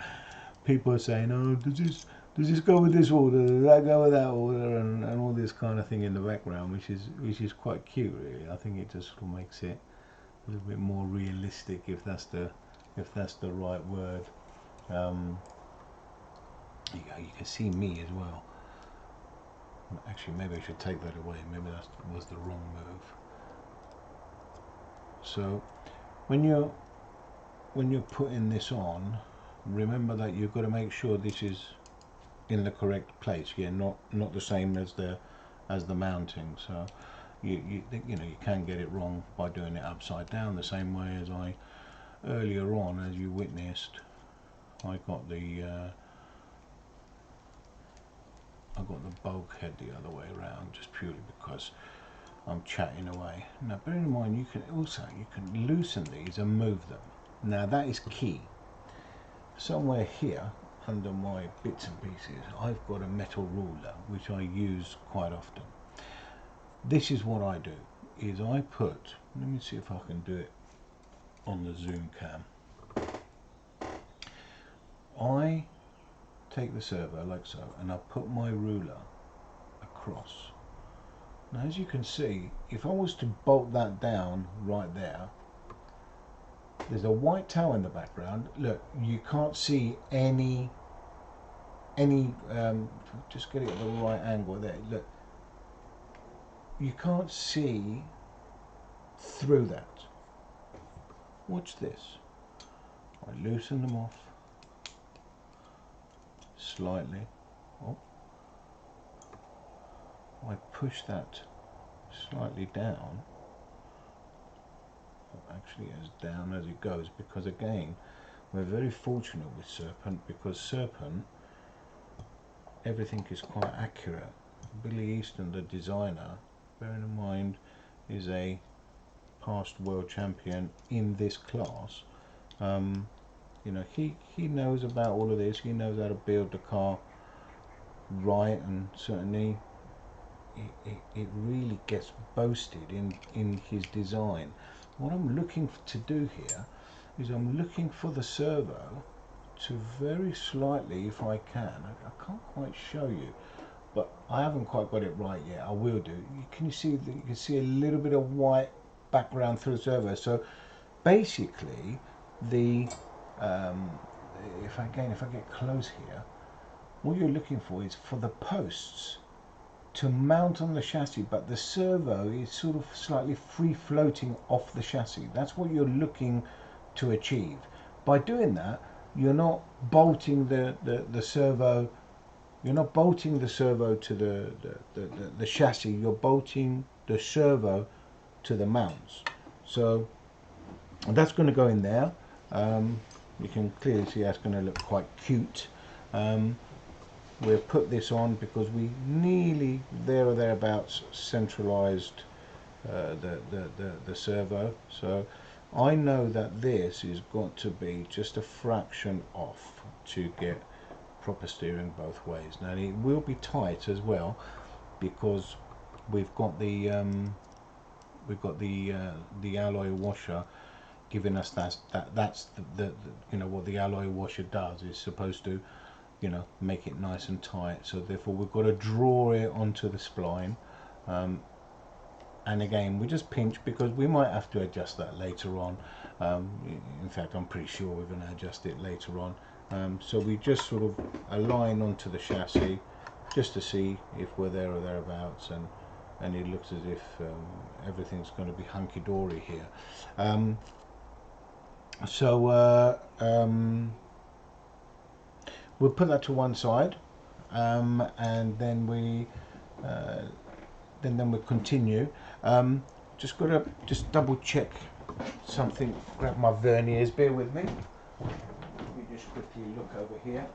people are saying, oh, does this go with this order, does that go with that order, and all this kind of thing in the background, which is quite cute, really. I think it just sort of makes it a little bit more realistic, if that's the right word. You can see me as well. Actually, maybe I should take that away. Maybe that was the wrong move. So when you're putting this on, remember that you've got to make sure this is in the correct place. Yeah, not the same as the mounting. So you know, you can get it wrong by doing it upside down, the same way as I earlier on, as you witnessed, I got the bulkhead the other way around, just purely because I'm chatting away. Now, bear in mind, you can loosen these and move them. Now, that is key. Somewhere here, under my bits and pieces, I've got a metal ruler, which I use quite often. This is what I do, is I put, let me see if I can do it on the zoom cam. I take the servo like so, and I put my ruler across. Now, as you can see, if I was to bolt that down right there, there's a white towel in the background. Look, you can't see any just get it at the right angle there. Look, you can't see through that. Watch this. I loosen them off slightly. Oh. I push that slightly down, actually as down as it goes, because again, we're very fortunate with Serpent, because Serpent, everything is quite accurate. Billy Easton, the designer, bearing in mind, is a past world champion in this class. You know, he knows about all of this. He knows how to build the car right, and certainly it really gets boasted in his design. What I'm looking to do here is I'm looking for the servo to very slightly, if I can, I can't quite show you, but I haven't quite got it right yet. I will do. Can you see that? You can see a little bit of white background through the servo. So basically, the if I get close here, what you're looking for is for the posts to mount on the chassis, but the servo is sort of slightly free floating off the chassis. That's what you're looking to achieve. By doing that, you're not bolting the servo. You're not bolting the servo to the chassis. You're bolting the servo to the mounts. So that's going to go in there. You can clearly see that's going to look quite cute. We'll put this on because we nearly there or thereabouts centralized the servo. So I know that this has got to be just a fraction off to get proper steering both ways. Now it will be tight as well because we've got the alloy washer giving us that's the you know what the alloy washer does, is supposed to, you know, make it nice and tight. So therefore we've got to draw it onto the spline, and again we just pinch because we might have to adjust that later on. In fact, I'm pretty sure we're going to adjust it later on. So we just sort of align onto the chassis just to see if we're there or thereabouts, and it looks as if everything's going to be hunky-dory here. We'll put that to one side, and then we'll continue. Just got to double check something. Grab my verniers. Bear with me. Let me just quickly look over here.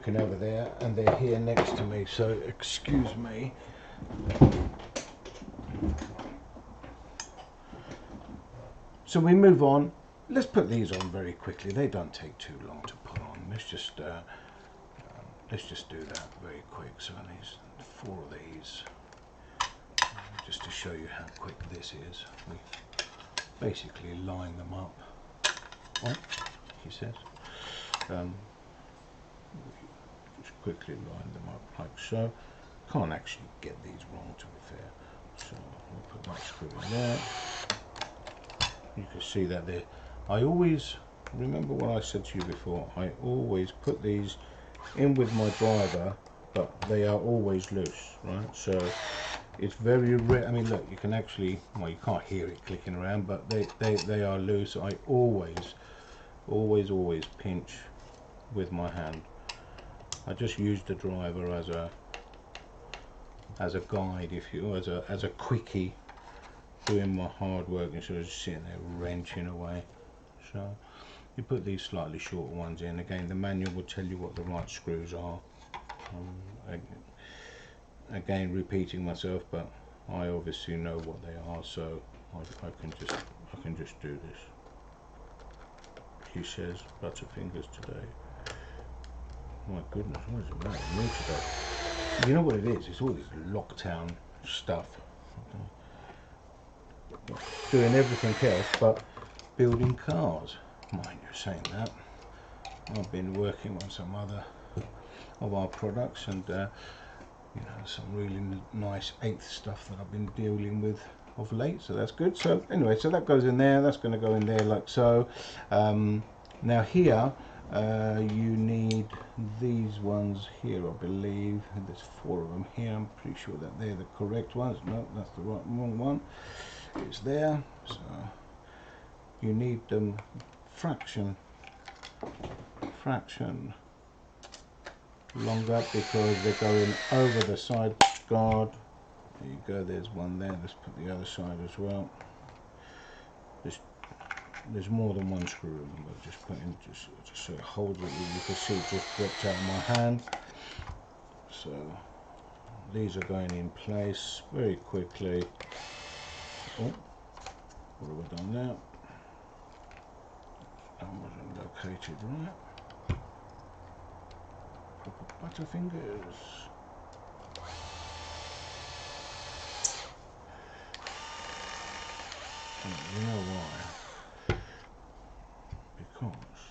looking over there and they're here next to me, so excuse me. So we move on. Let's put these on very quickly. They don't take too long to put on. Let's just do that very quick. So I need 4 of these, just to show you how quick this is. We basically line them up. What? He says. Just quickly line them up like so. Can't actually get these wrong, to be fair. So we'll put my screw in there. You can see that there. I always remember what I said to you before. I always put these in with my driver, but they are always loose, right? So it's very rare. I mean, look, you can actually, well, you can't hear it clicking around, but they are loose. I always pinch with my hand. I just use the driver as a guide, if you, as a quickie, doing my hard work instead of just sitting there wrenching away. So you put these slightly shorter ones in. Again, the manual will tell you what the right screws are. Again, repeating myself, but I obviously know what they are, so I can just do this. He says, butterfingers today. My goodness, what is the matter with me today? You know what it is? It's all this lockdown stuff. Doing everything else but building cars. Mind you saying that, I've been working on some other of our products, and you know, some really nice 8th stuff that I've been dealing with of late, so that's good. So anyway, so that goes in there, that's going to go in there like so. Now here you need these ones here, I believe. There's 4 of them here. I'm pretty sure that they're the correct ones. No, that's the wrong one. It's there. So you need them fraction longer, because they're going over the side guard. There you go, there's one there. Let's put the other side as well. There's more than one screw in them, but just put in just so it holds it. You can see it just dropped out of my hand. So these are going in place very quickly. Oh, what have I done now? That wasn't located right. Proper butterfingers. You know why? Because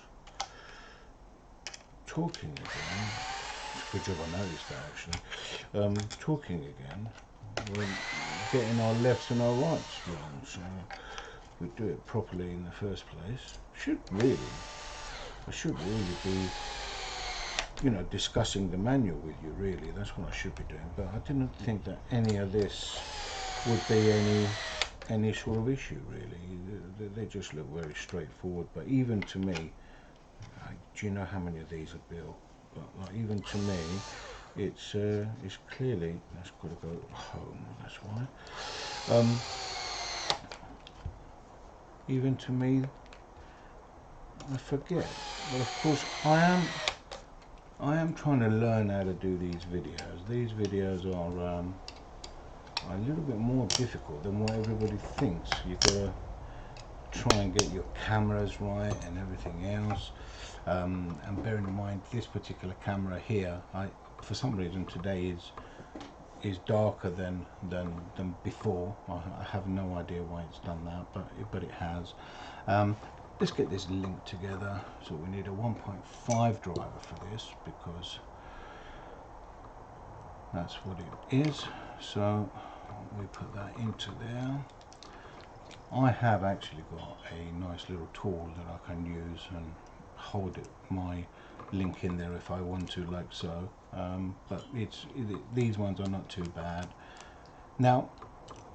talking again, it's a good job I noticed that actually, talking again, we're getting our lefts and our rights wrong, so we do it properly in the first place. I should really be, you know, discussing the manual with you, really. That's what I should be doing, but I didn't think that any of this would be any sort of issue, really. They just look very straightforward, but even to me, do you know how many of these are built? But like, even to me, it's clearly, that's got to go home, that's why. Even to me, I forget. But of course, I am trying to learn how to do these videos. These videos are a little bit more difficult than what everybody thinks. You've got to try and get your cameras right and everything else. And bearing in mind this particular camera here, for some reason today is darker than before. I have no idea why it's done that, but it has. Let's get this linked together. So we need a 1.5 driver for this, because that's what it is. So we put that into there. I have actually got a nice little tool that I can use and hold my link in there if I want to, like so. But these ones are not too bad. Now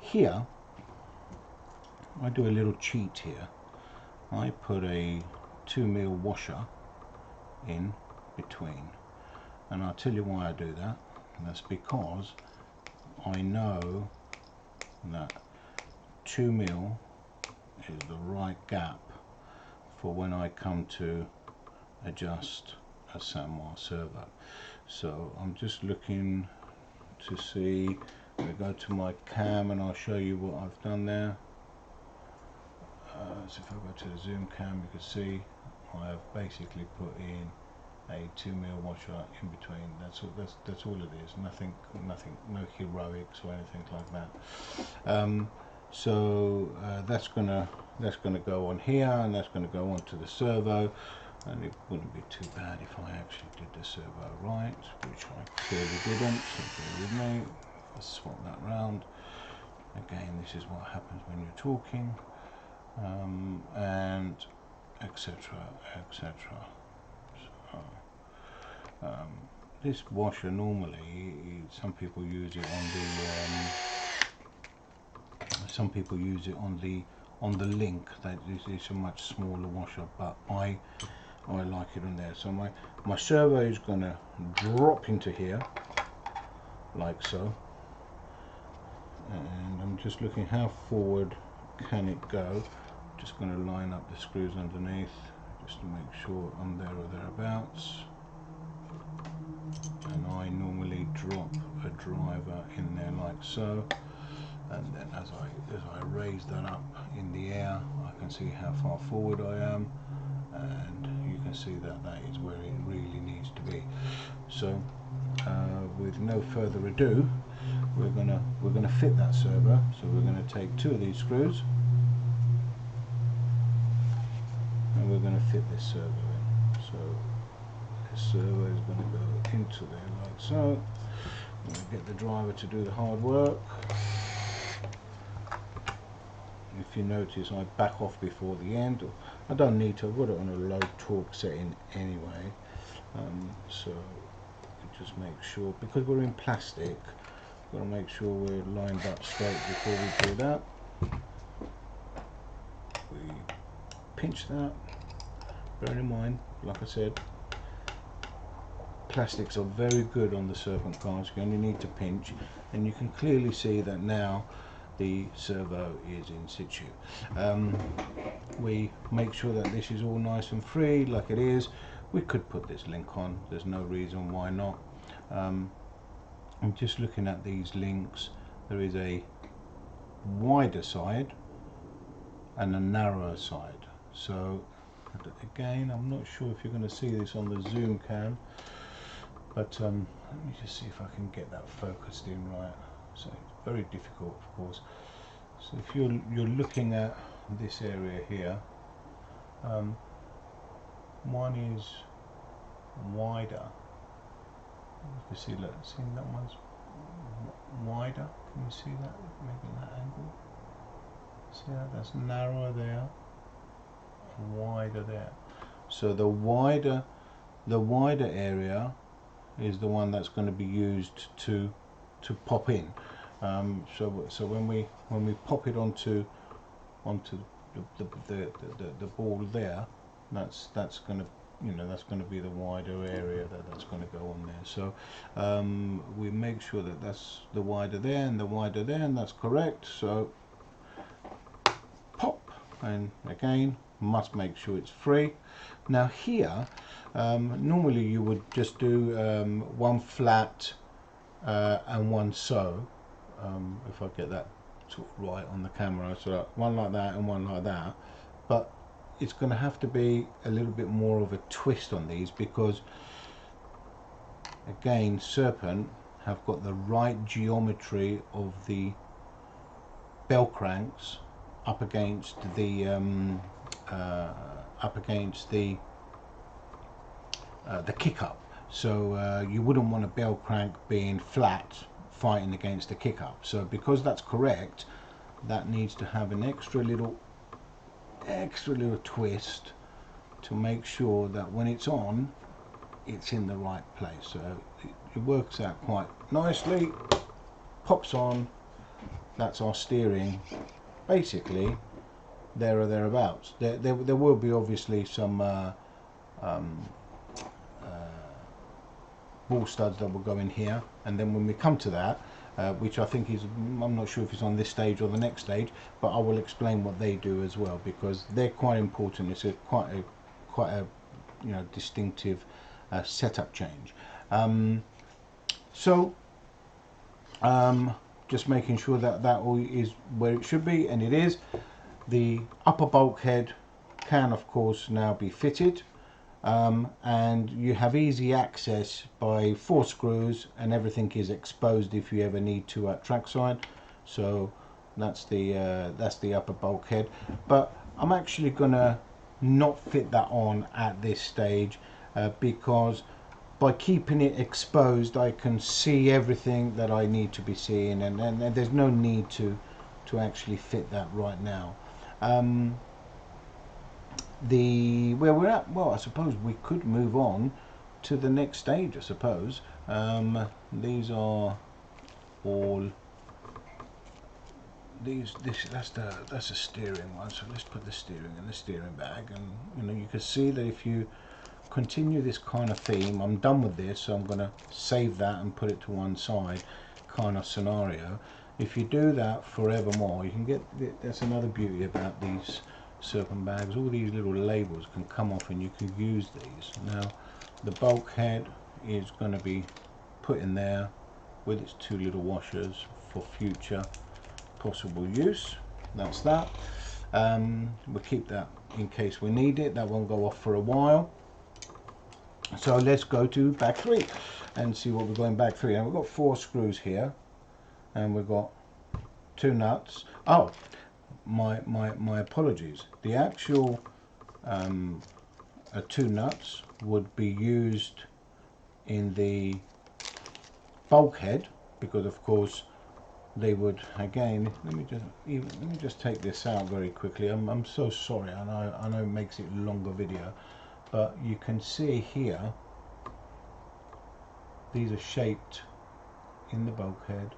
here I do a little cheat here. I put a 2mm washer in between, and I'll tell you why I do that. And that's because I know that 2mm is the right gap for when I come to adjust a Sanmar servo. So I'm just looking to see, I'm going to go to my cam and I'll show you what I've done there. So if I go to the zoom cam, you can see I have basically put in a 2mm washer in between. That's all it is. Nothing, no heroics or anything like that. So that's gonna go on here, and that's gonna go onto the servo. And it wouldn't be too bad if I actually did the servo right, which I clearly didn't. So bear with me. I'll swap that round. Again, this is what happens when you're talking, and etc. etc. So, this washer normally, some people use it on the link. That is a much smaller washer, but I like it on there. So my servo is going to drop into here like so, and I'm just looking how forward can it go. Just going to line up the screws underneath just to make sure I'm there or thereabouts. And I normally drop a driver in there like so, and then as I raise that up in the air, I can see how far forward I am, and you can see that that is where it really needs to be. So with no further ado, we're gonna fit that servo. So we're gonna take 2 of these screws and we're gonna fit this servo in. So this servo is going to go into there like so. I'm going to get the driver to do the hard work. If you notice, I back off before the end. I don't need to. I've got it on a low torque setting anyway. So just make sure, because we're in plastic, we've got to make sure we're lined up straight before we do that. We pinch that. Bear in mind, like I said, plastics are very good on the Serpent cars. You only need to pinch, and you can clearly see that now the servo is in situ. We make sure that this is all nice and free like it is. We could put this link on, there's no reason why not. I'm just looking at these links. There is a wider side and a narrower side. So again, I'm not sure if you're going to see this on the zoom cam, but let me just see if I can get that focused in right. So it's very difficult, of course. So if you're looking at this area here, one is wider. You can see, look, see that one's wider. Can you see that? Maybe in that angle. See that? That's narrower there, and wider there. So the wider area is the one that's going to be used to pop in. So when we pop it onto the ball there, that's going to, you know, that's going to be the wider area that's going to go on there. So we make sure that that's the wider there and the wider there, and that's correct. So pop, and again, must make sure it's free. Now here, normally you would just do one flat and one so. If I get that sort of right on the camera, so one like that and one like that, but it's going to have to be a little bit more of a twist on these, because again, Serpent have got the right geometry of the bell cranks up against the kick up. So you wouldn't want a bell crank being flat fighting against the kick up. So because that's correct, that needs to have an extra little twist to make sure that when it's on, it's in the right place. So it works out quite nicely. Pops on. That's our steering, basically there or thereabouts. There will be obviously some ball studs that will go in here, and then when we come to that, which I think is, I'm not sure if it's on this stage or the next stage, but I will explain what they do as well, because they're quite important. It's quite a you know, distinctive setup change. Just making sure that that all is where it should be, and it is. The upper bulkhead can of course now be fitted, and you have easy access by 4 screws, and everything is exposed if you ever need to at trackside. So that's the upper bulkhead, but I'm actually gonna not fit that on at this stage, because by keeping it exposed I can see everything that I need to be seeing, and there's no need to actually fit that right now. Where we're at, well, I suppose we could move on to the next stage, I suppose. These are all that's a steering one, so let's put the steering in the steering bag. And you can see that if you continue this kind of theme, I'm done with this, so I'm going to save that and put it to one side kind of scenario. If you do that forevermore, you can get, that's another beauty about these Serpent bags, all these little labels can come off and you can use these. Now the bulkhead is going to be put in there with its 2 little washers for future possible use. That's that. We'll keep that in case we need it. That won't go off for a while. So let's go to bag 3 and see what we've got in bag 3. And we've got 4 screws here, and we've got 2 nuts. Oh, my apologies. The actual 2 nuts would be used in the bulkhead, because of course they would, again, let me just take this out very quickly. I'm so sorry, I know it makes it a longer video, but you can see here these are shaped in the bulkhead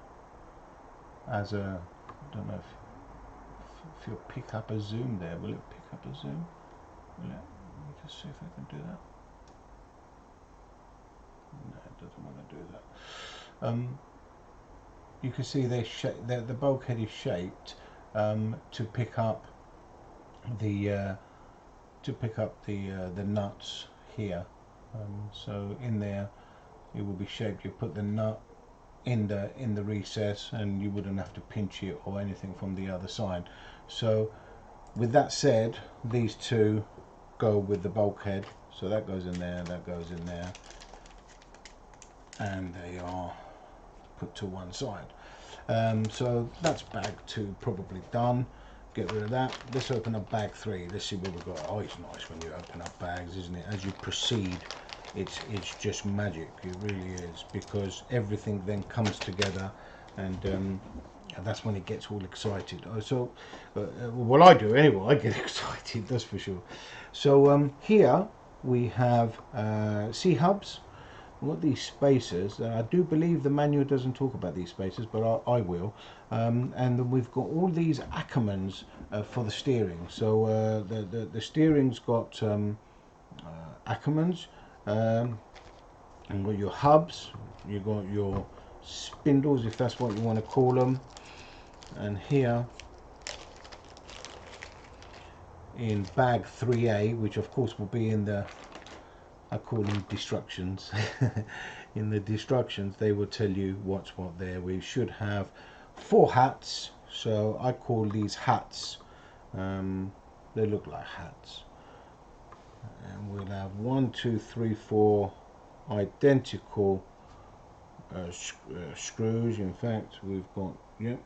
as a, I don't know if you'll pick up a zoom there. Will it pick up a zoom? Let me just see if I can do that. No, it doesn't want to do that. You can see the bulkhead is shaped to pick up the nuts here. So in there it will be shaped. You put the nut in the recess, and you wouldn't have to pinch it or anything from the other side. So with that said, these 2 go with the bulkhead, so that goes in there, that goes in there, and they are put to one side. So that's bag 2 probably done. Get rid of that. Let's open up bag 3. Let's see what we've got. Oh, it's nice when you open up bags, isn't it? As you proceed, it's just magic. It really is, because everything then comes together, and that's when it gets all excited. Well, I do anyway. I get excited, that's for sure. So here we have C-hubs. We've got these spacers. I do believe the manual doesn't talk about these spacers, but I will. And then we've got all these Ackermans for the steering. So the steering's got Ackermans. You've got your hubs. You've got your spindles, if that's what you want to call them. And here in bag 3A, which of course will be in the, I call them destructions. In the destructions, they will tell you what's what there. We should have 4 hats, so I call these hats. They look like hats. And we'll have 1, 2, 3, 4 identical screws. In fact, we've got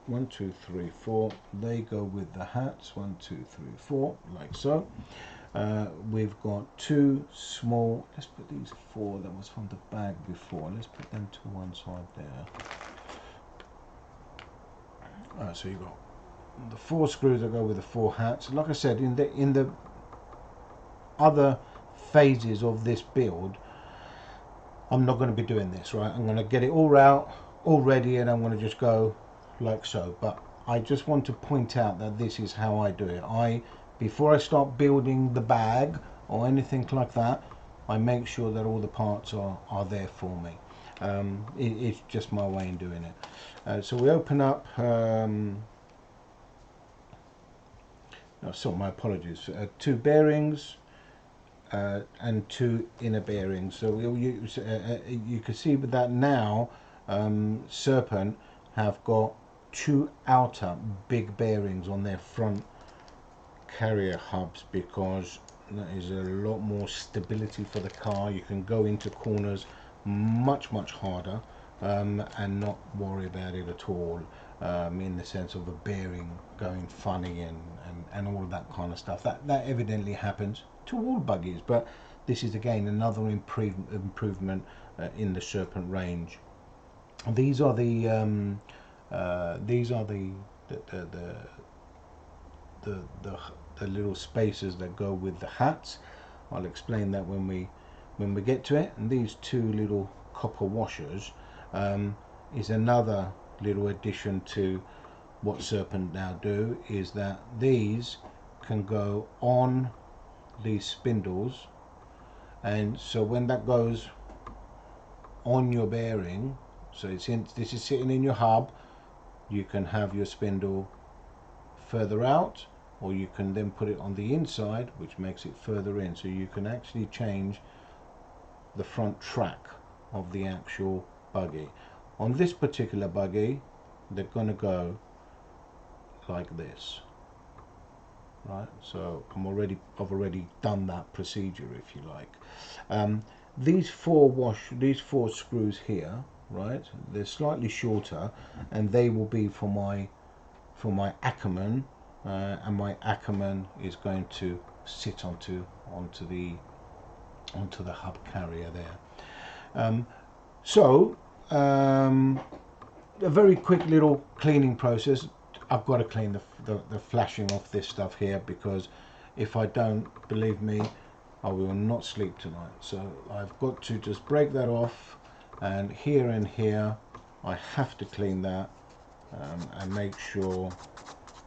1, 2, 3, 4. They go with the hats. 1, 2, 3, 4, like so. We've got 2 small, let's put these 4 that was from the bag before, let's put them to one side there. Alright, so you've got the 4 screws that go with the 4 hats. Like I said, in the other phases of this build, I'm not going to be doing this, right? I'm going to get it all out, all ready, and I'm going to just go like so. But I just want to point out that this is how I do it. Before I start building the bag or anything like that, I make sure that all the parts are there for me. It's just my way in doing it. So we open up, so my apologies, 2 bearings, and 2 inner bearings. So you can see with that now, Serpent have got 2 outer big bearings on their front carrier hubs, because that is a lot more stability for the car. You can go into corners much harder, and not worry about it at all, in the sense of a bearing going funny and all of that kind of stuff. That evidently happens to all buggies, but this is again another improvement in the Serpent range. These are the little spacers that go with the hats. I'll explain that when we get to it. And these 2 little copper washers is another little addition to what Serpent now do, is that these can go on these spindles, and so when that goes on your bearing, so this is sitting in your hub, you can have your spindle further out, or you can then put it on the inside, which makes it further in, so you can actually change the front track of the actual buggy. On this particular buggy, they're going to go like this, right? So I've already done that procedure, if you like. These four screws here, right, they're slightly shorter, and they will be for my Ackerman, and my Ackerman is going to sit onto the hub carrier there. A very quick little cleaning process. I've got to clean the flashing off this stuff here, because if I don't, believe me, I will not sleep tonight. So I've got to just break that off, and here I have to clean that, and make sure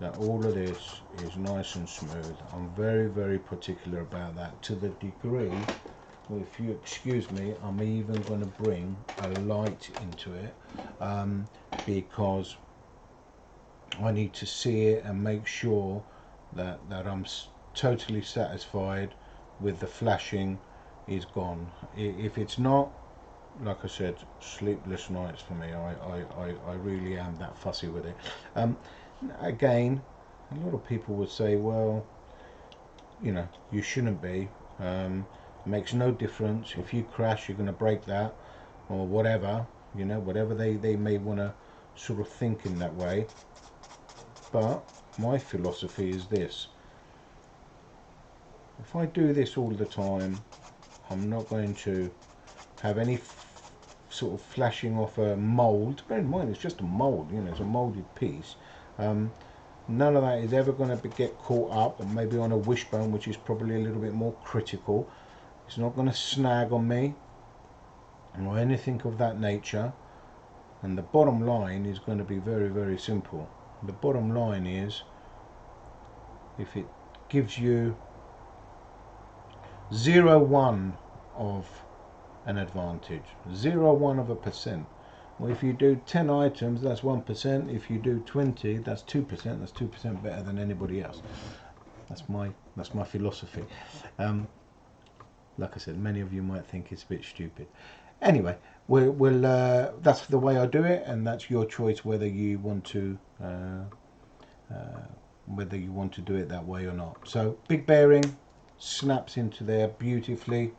that all of this is nice and smooth. I'm very particular about that, to the degree, well, if you excuse me, I'm even going to bring a light into it, because I need to see it and make sure that I'm totally satisfied with the flashing is gone. If it's not, like I said, sleepless nights for me. I really am that fussy with it. Again, a lot of people would say, well, you know, you shouldn't be. Makes no difference. If you crash, you're going to break that, or whatever, you know, whatever they may want to sort of think in that way. But my philosophy is this: if I do this all the time, I'm not going to have any sort of flashing off a mould. Bear in mind, it's just a mould, you know, it's a moulded piece. None of that is ever going to get caught up, or maybe on a wishbone, which is probably a little bit more critical. It's not going to snag on me or anything of that nature. And the bottom line is going to be very simple. The bottom line is, if it gives you 0.1 of an advantage, 0.1%. Well, if you do 10 items, that's 1%. If you do 20, that's 2%. That's 2% better than anybody else. That's my philosophy. Like I said, many of you might think it's a bit stupid. Anyway, that's the way I do it, and that's your choice whether you want to do it that way or not. So big bearing snaps into there beautifully.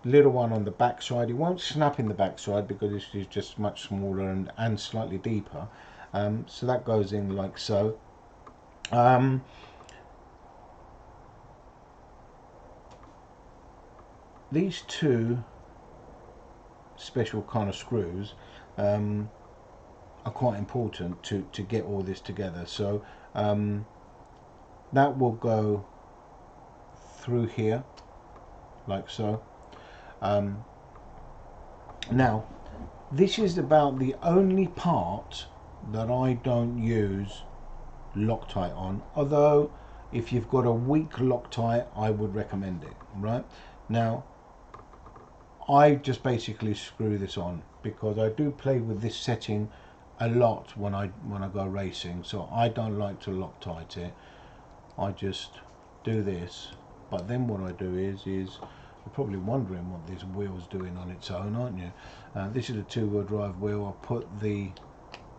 Little one on the back side. It won't snap in the back side because this is just much smaller and slightly deeper. So that goes in like so. These 2 special kind of screws are quite important to get all this together. So that will go through here like so. Now this is about the only part that I don't use Loctite on, although if you've got a weak Loctite, I would recommend it. Right now, I just basically screw this on because I do play with this setting a lot when I go racing, so I don't like to Loctite it. I just do this. But then what I do is you're probably wondering what this wheel's doing on its own, aren't you? This is a two-wheel drive wheel. I put the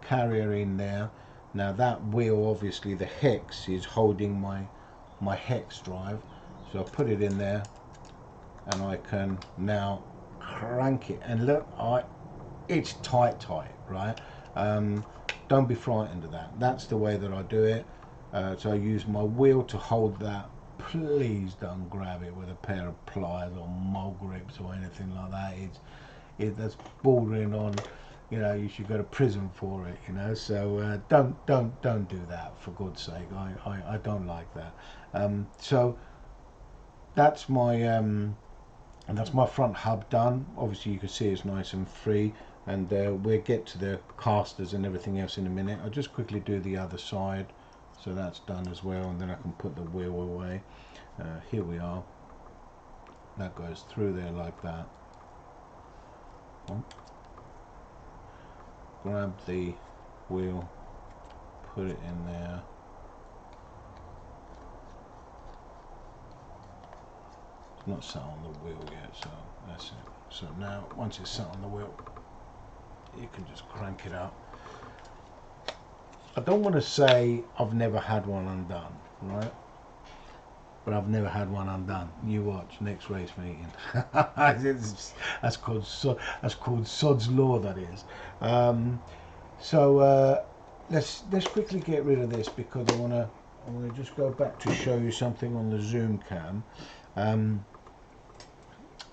carrier in there. Now that wheel, obviously the hex is holding my hex drive, so I put it in there and I can now crank it, and look, it's tight, right? Don't be frightened of that. That's the way that I do it. So I use my wheel to hold that. Please don't grab it with a pair of pliers or mole grips or anything like that. That's bordering on, you know, you should go to prison for it, you know. So don't do that, for God's sake. I don't like that. So that's my front hub done. Obviously you can see it's nice and free, and we'll get to the casters and everything else in a minute. I'll just quickly do the other side, so that's done as well, and then I can put the wheel away. Here we are. That goes through there like that. Grab the wheel, put it in there. It's not sat on the wheel yet, so that's it. So now once it's sat on the wheel, you can just crank it up. I don't want to say I've never had one undone, right? But I've never had one undone. You watch, next race meeting. That's called Sod's Law, that is. Let's quickly get rid of this, because I want to just go back to show you something on the zoom cam.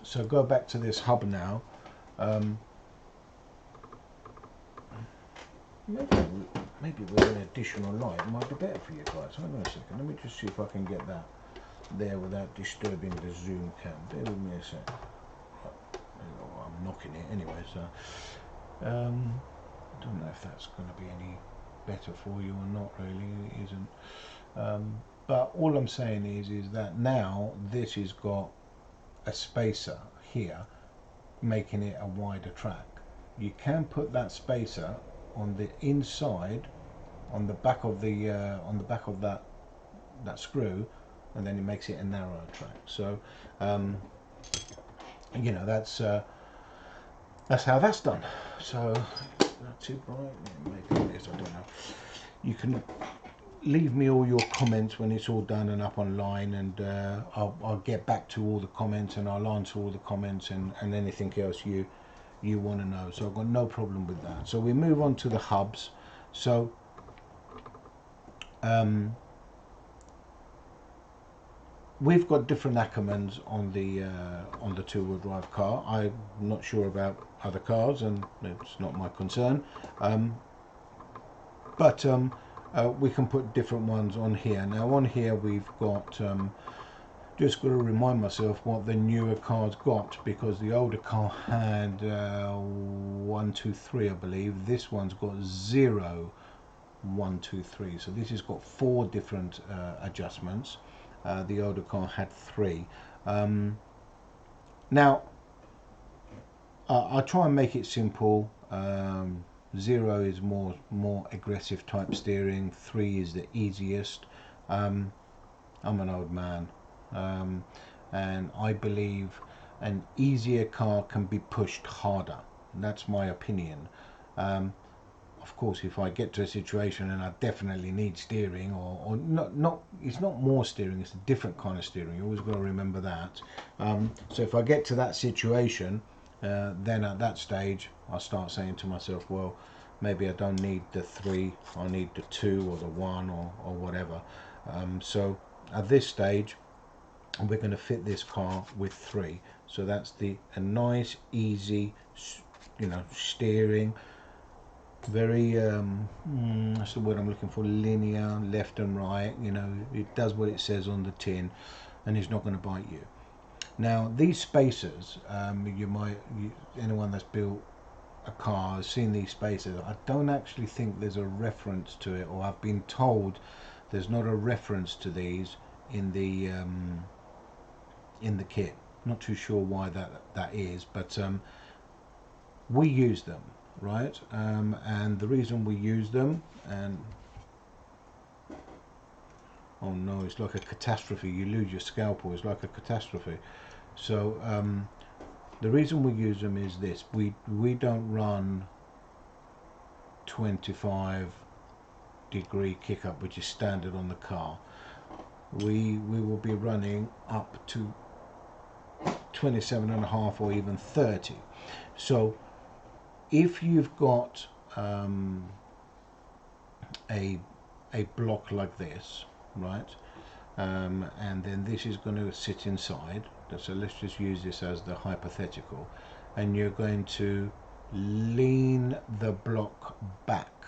So go back to this hub now. Maybe with an additional light might be better for you guys. Hold on a second. Let me just see if I can get that there without disturbing the zoom cam. Bear with me a sec. I'm knocking it anyway, so I don't know if that's going to be any better for you or not. Really, it isn't. But all I'm saying is that now this has got a spacer here, making it a wider track. You can put that spacer on the inside, on the back of that screw, and then it makes it a narrower track. So you know, that's how that's done. So not too bright, maybe it is, I don't know. You can leave me all your comments when it's all done and up online, and I'll get back to all the comments, and I'll answer all the comments and anything else you want to know. So I've got no problem with that. So we move on to the hubs. So we've got different Ackermans on the two-wheel drive car. I'm not sure about other cars, and it's not my concern. But we can put different ones on here. Now on here we've got, just got to remind myself what the newer car's got, because the older car had 1, 2, 3, I believe. This one's got 0, 1, 2, 3. So this has got 4 different adjustments. The older car had 3. Now I'll try and make it simple. 0 is more aggressive type steering. 3 is the easiest. I'm an old man, and I believe an easier car can be pushed harder. That's my opinion. Of course, if I get to a situation and I definitely need steering, or not, it's not more steering, it's a different kind of steering. You always got to remember that. So if I get to that situation, then at that stage I start saying to myself, well, maybe I don't need the 3, I need the 2 or the 1 or whatever. So at this stage we're going to fit this car with 3. So that's a nice, easy, you know, steering. Very that's the word I'm looking for, linear, left and right. You know, it does what it says on the tin, and it's not going to bite you. Now these spacers, anyone that's built a car has seen these spacers. I don't actually think there's a reference to it, or I've been told there's not a reference to these in the kit. Not too sure why that is, but we use them, right? And the reason we use them, and oh no, it's like a catastrophe. You lose your scalpel. It's like a catastrophe. So the reason we use them is this: we don't run 25-degree kick up, which is standard on the car. We will be running up to 27.5 or even 30. So if you've got a block like this, right, and then this is going to sit inside, so let's just use this as the hypothetical, and you're going to lean the block back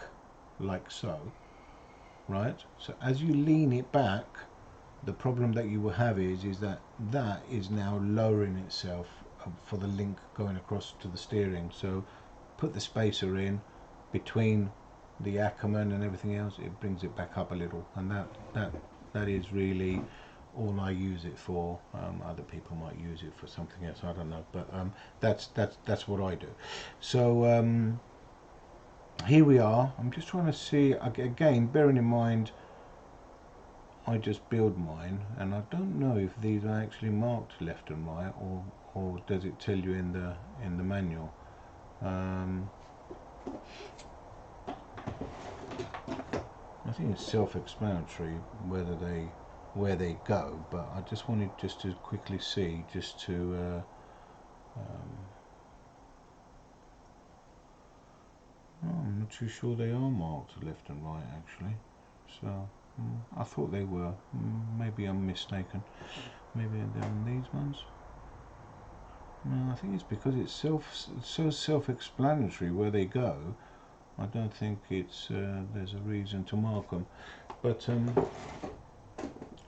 like so, right? So as you lean it back, the problem that you will have is that is now lowering itself for the link going across to the steering. So put the spacer in between the Ackerman and everything else, it brings it back up a little, and that is really all I use it for. Other people might use it for something else, I don't know, but that's what I do. So here we are. I'm just trying to see again, bearing in mind I just build mine, and I don't know if these are actually marked left and right, or does it tell you in the manual. I think it's self-explanatory where they go, but I just wanted just to quickly see, just to I'm not too sure they are marked left and right actually. So I thought they were. Maybe I'm mistaken. Maybe they're on these ones. No, I think it's because it's so self-explanatory where they go. I don't think it's there's a reason to mark them. But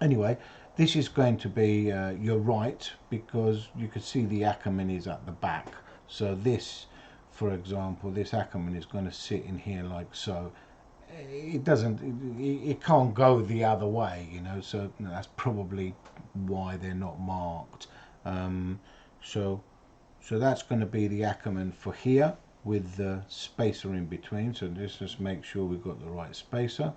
anyway, this is going to be you're right, because you could see the Ackerman is at the back. So this, for example, this Ackerman is going to sit in here like so. It can't go the other way, you know, so that's probably why they're not marked. So that's going to be the Ackerman for here with the spacer in between. So let's just make sure we've got the right spacer,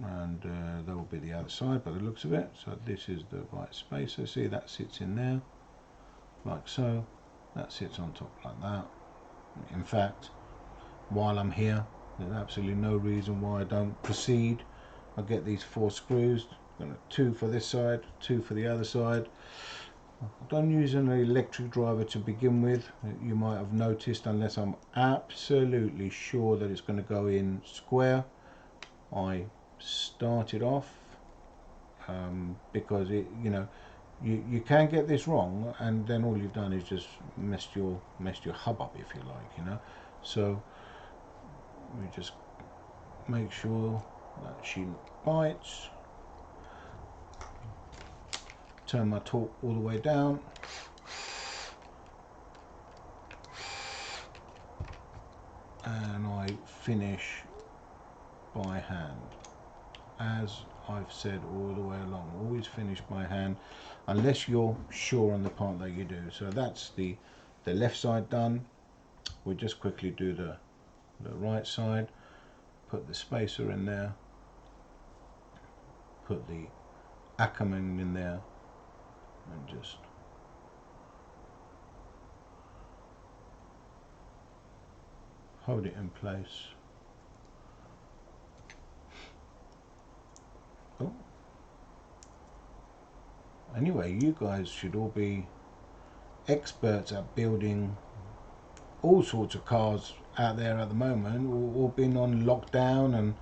and that will be the other side by the looks of it. So this is the right spacer. See, that sits in there like so, that sits on top like that. In fact, while I'm here, there's absolutely no reason why I don't proceed. I get these 4 screws, 2 for this side, 2 for the other side. I don't use an electric driver to begin with, you might have noticed, unless I'm absolutely sure that it's going to go in square. I start it off because it, you know, you can get this wrong, and then all you've done is just messed your hub up, if you like, you know. So we just make sure that she bites. Turn my torque all the way down. And I finish by hand. As I've said all the way along, always finish by hand, unless you're sure on the part that you do. So that's the left side done. We'll just quickly do the right side. Put the spacer in there, put the Ackerman in there, and just hold it in place. Oh. Anyway, you guys should all be experts at building all sorts of cars out there at the moment, all been on lockdown, and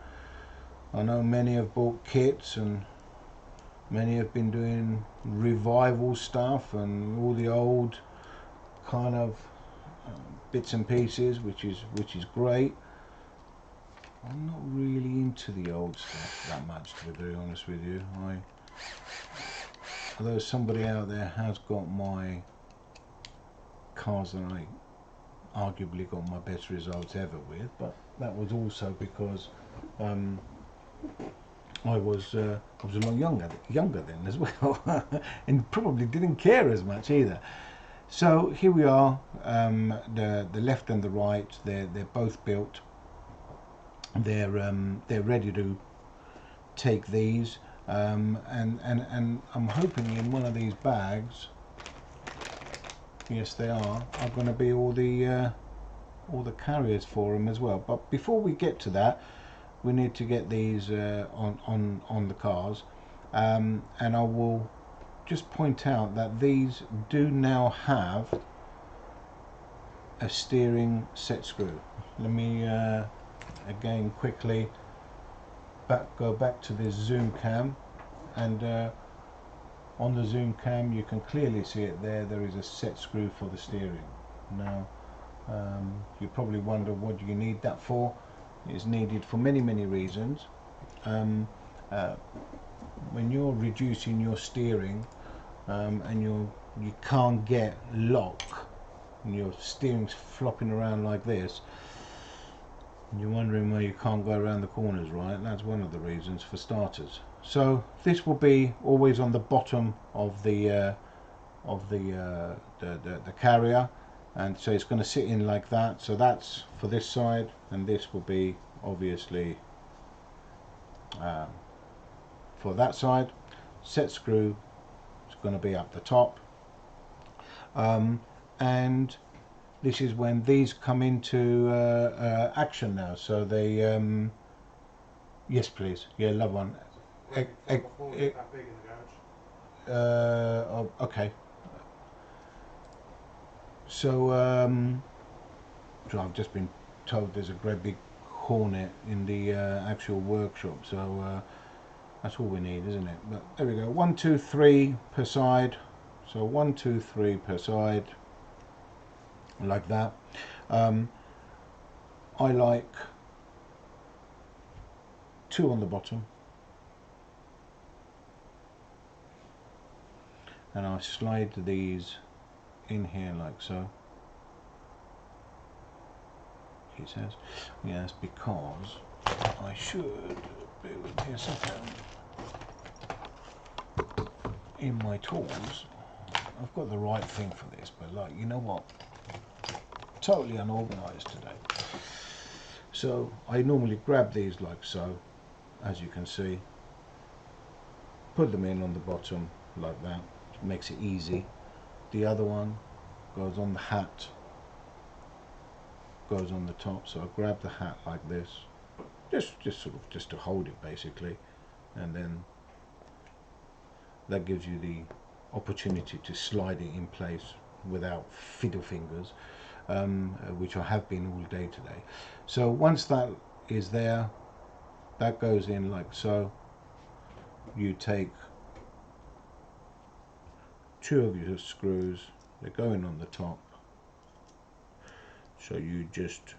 I know many have bought kits, and many have been doing revival stuff and all the old kind of bits and pieces, which is great. I'm not really into the old stuff that much, to be very honest with you. Although somebody out there has got my cars that I arguably got my best results ever with, but that was also because I was a lot younger then as well, and probably didn't care as much either. So here we are, the left and the right, they're both built. They're ready to take these. and I'm hoping in one of these bags, yes they are going to be all the carriers for them as well. But before we get to that, we need to get these on the cars, and I will just point out that these do now have a steering set screw. Let me again quickly go back to this zoom cam, and on the zoom cam you can clearly see it there. There is a set screw for the steering. Now you probably wonder, what do you need that for? It's needed for many reasons. When you're reducing your steering and you can't get lock and your steering's flopping around like this, and you're wondering why you can't go around the corners, right? That's one of the reasons, for starters. So this will be always on the bottom of the carrier, and so it's going to sit in like that. So that's for this side, and this will be obviously for that side. Set screw is going to be up the top, and this is when these come into action now. So they yes please, yeah, love one. Okay, so I've just been told there's a great big hornet in the actual workshop, so that's all we need, isn't it? But there we go, 1 2 3 per side. So 1 2 3 per side, like that. I like 2 on the bottom, and I slide these in here like so. He says, yes, because I should, bear with me a second, in my tools I've got the right thing for this, but like, you know what, totally unorganized today. So I normally grab these like so, as you can see, put them in on the bottom like that, makes it easy. The other one goes on the hat, goes on the top, so I grab the hat like this, just sort of just to hold it basically, and then that gives you the opportunity to slide it in place without fiddle fingers, which I have been all day today. So once that is there, that goes in like so. You take 2 of your screws, they're going on the top, so you just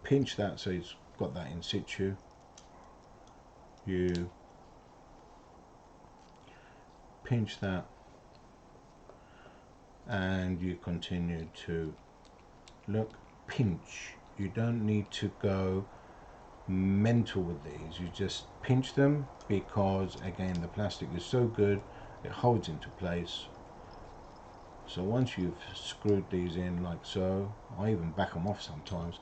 pinch that so it's got that in situ. You pinch that and you continue to look, pinch. You don't need to go mental with these, you just pinch them, because again the plastic is so good, it holds into place. So once you've screwed these in like so, I even back them off sometimes.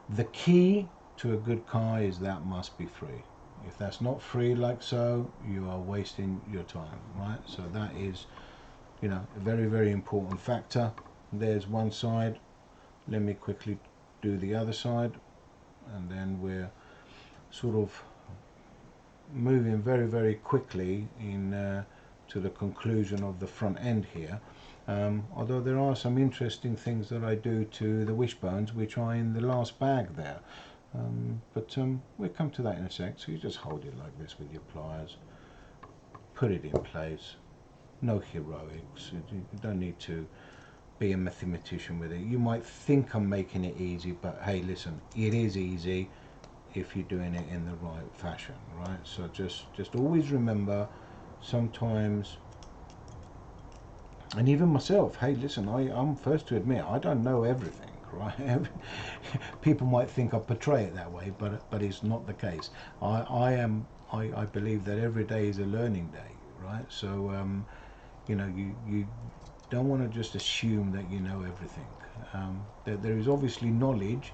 The key to a good car is that must be free. If that's not free like so, you are wasting your time, right? So that is, you know, a very important factor. There's one side. Let me quickly do the other side, and then we're sort of moving very quickly in to the conclusion of the front end here. Although there are some interesting things that I do to the wishbones, which are in the last bag there, but we'll come to that in a sec. So you just hold it like this with your pliers, put it in place. No heroics, you don't need to be a mathematician with it. You might think I'm making it easy, but hey, listen, it is easy if you're doing it in the right fashion, right? So just always remember, sometimes, and even myself, hey listen, I'm first to admit I don't know everything, right? People might think I portray it that way, but it's not the case. I believe that every day is a learning day, right? So you know, you don't want to just assume that you know everything. There is obviously knowledge,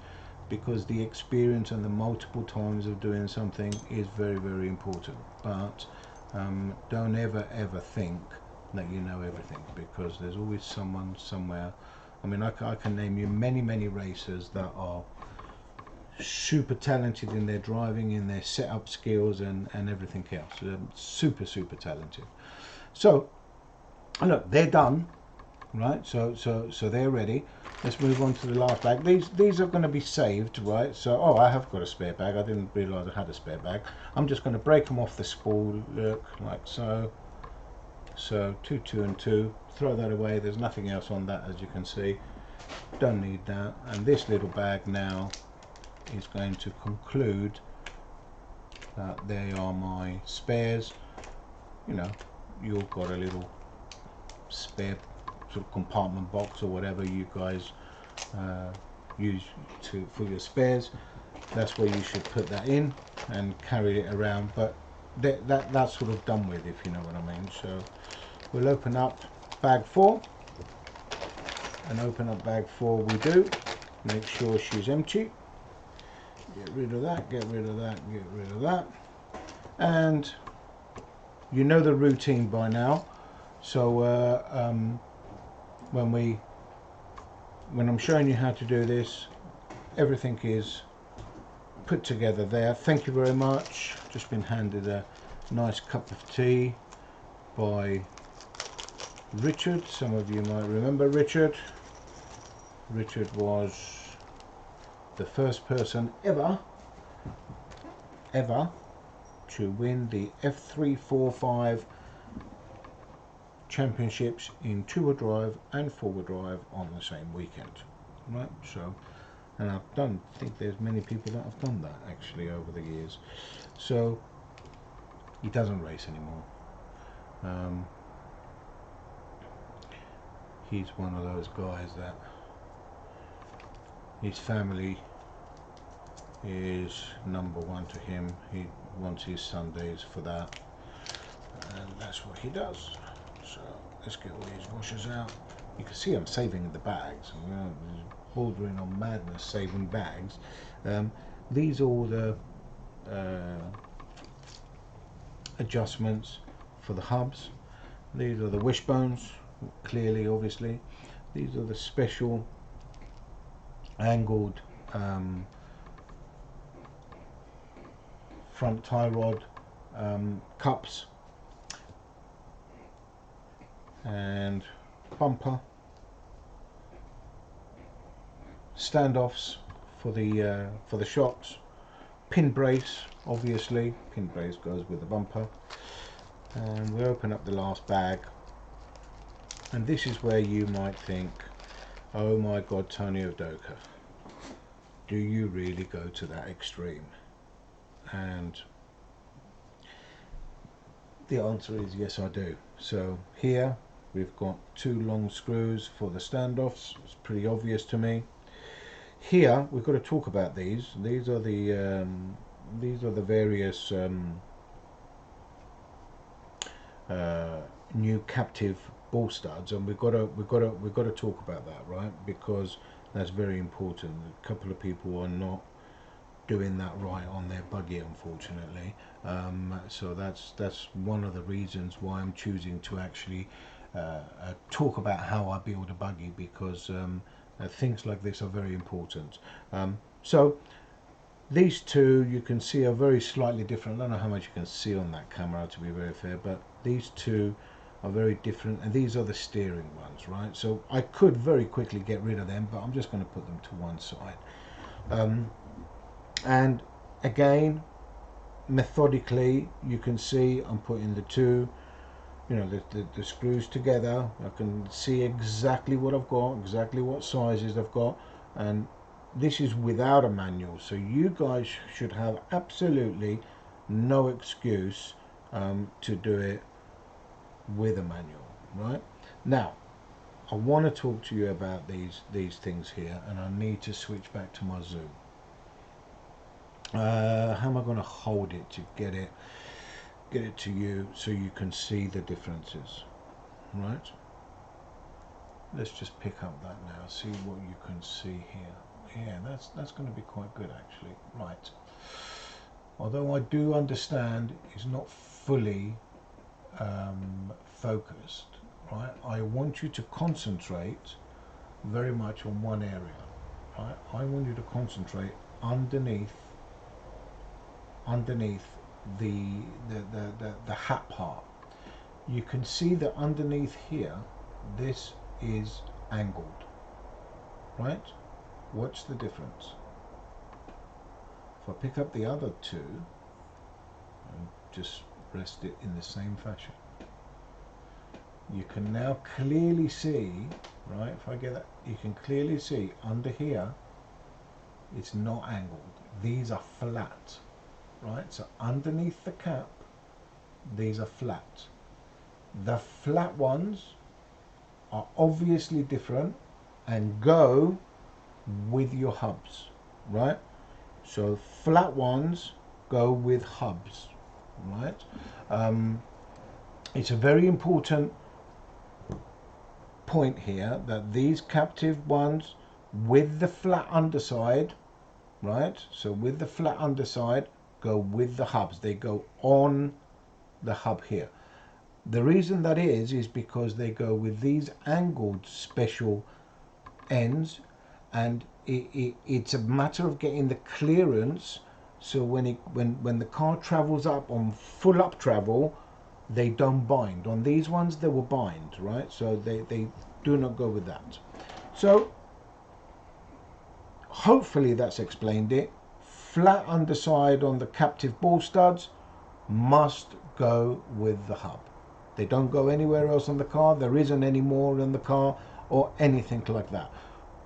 because the experience and the multiple times of doing something is very important, but Don't ever think that you know everything, because there's always someone somewhere. I mean, I can name you many racers that are super talented in their driving, in their setup skills, and everything else. Super talented. So look, they're done, right? So they're ready. Let's move on to the last bag. These are going to be saved, right? So, oh, I have got a spare bag. I didn't realize I had a spare bag. I'm just going to break them off the spool, look, like so. So 2, 2 and 2, throw that away. There's nothing else on that, as you can see. Don't need that. And this little bag now is going to conclude that they are my spares. You know, you've got a little spare sort of compartment box or whatever you guys use for your spares. That's where you should put that in and carry it around, but that's sort of done with, if you know what I mean. So we'll open up bag 4, and open up bag 4 we do. Make sure she's empty. Get rid of that, get rid of that, get rid of that. And you know the routine by now. So when I'm showing you how to do this, everything is put together there. Thank you very much. Just been handed a nice cup of tea by Richard. Some of you might remember Richard. Richard was the first person ever to win the F345 championships in 2-wheel drive and 4-wheel drive on the same weekend, right? So, and I don't think there's many people that have done that actually over the years. So he doesn't race anymore. He's one of those guys that his family is #1 to him. He wants his Sundays for that, and that's what he does. So let's get all these washers out. You can see I'm saving the bags. You know, bordering on madness saving bags. These are all the adjustments for the hubs. These are the wishbones, clearly, obviously. These are the special angled front tie rod cups and bumper standoffs for the shocks, pin brace, obviously pin brace goes with the bumper. And we open up the last bag, and this is where you might think, oh my god, Tony Evdoka, do you really go to that extreme? And the answer is yes, I do. So here we've got 2 long screws for the standoffs. It's pretty obvious to me. Here we've got to talk about these. These are the various new captive ball studs, and we've got to talk about that, right? Because that's very important. A couple of people are not doing that right on their buggy, unfortunately. So that's one of the reasons why I'm choosing to actually talk about how I build a buggy, because things like this are very important. So these two, you can see, are very slightly different. I don't know how much you can see on that camera, to be very fair, but these two are very different, and these are the steering ones, right? So I could very quickly get rid of them, but I'm just going to put them to one side. And again, methodically, you can see I'm putting the two, you know, the screws together. I can see exactly what I've got, exactly what sizes I've got, and this is without a manual, so you guys should have absolutely no excuse to do it with a manual. Right now, I want to talk to you about these things here, and I need to switch back to my zoom. How am I going to hold it to get it to you so you can see the differences? Right, let's just pick up that now, see what you can see here. Yeah, that's going to be quite good actually. Right, although I do understand it's not fully focused, right? I want you to concentrate very much on one area, right? I want you to concentrate underneath the hat part. You can see that underneath here, this is angled, right? What's the difference? If I pick up the other two and just rest it in the same fashion, you can now clearly see, right? If I get that, you can clearly see under here, it's not angled. These are flat, right? So underneath the cap, these are flat. The flat ones are obviously different and go with your hubs, right? So flat ones go with hubs, right? It's a very important point here that these captive ones with the flat underside, right? So with the flat underside, go with the hubs. They go on the hub here. The reason that is because they go with these angled special ends, and it's a matter of getting the clearance, so when the car travels up on full up travel, they don't bind. On these ones they will bind, right? So they do not go with that. So hopefully that's explained it. Flat underside on the captive ball studs must go with the hub. They don't go anywhere else on the car. There isn't any more in the car or anything like that.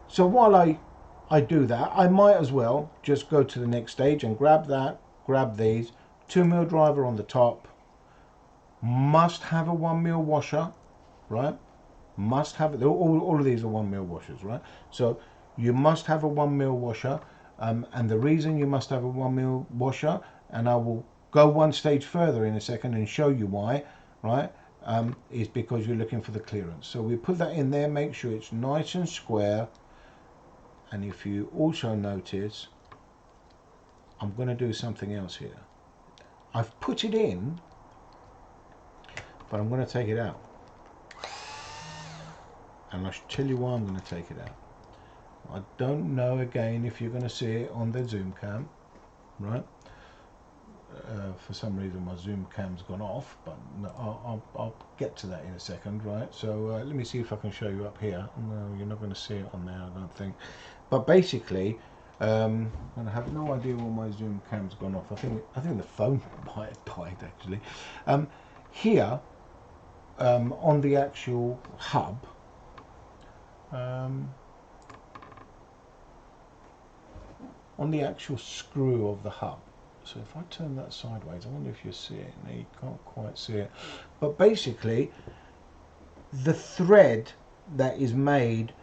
So while I do that, I might as well just go to the next stage and grab that, grab these. 2mm driver on the top. Must have a 1mm washer, right? Must have, all of these are 1mm washers, right? So you must have a 1mm washer, and the reason you must have a 1mm washer, and I will go one stage further in a second and show you why, right? Is because you're looking for the clearance. So we put that in there, make sure it's nice and square. And if you also notice, I'm going to do something else here. I've put it in, but I'm going to take it out. And I'll tell you why I'm going to take it out. I don't know, again, if you're going to see it on the zoom cam, right? For some reason my zoom cam's gone off, but no, I'll get to that in a second, right? So let me see if I can show you up here. No, you're not going to see it on there, I don't think. But basically, and I have no idea why my zoom cam's gone off. I think the phone might have died actually. Here on the actual hub, on the actual screw of the hub. So if I turn that sideways, I wonder if you see it. No, you can't quite see it. But basically, the thread that is made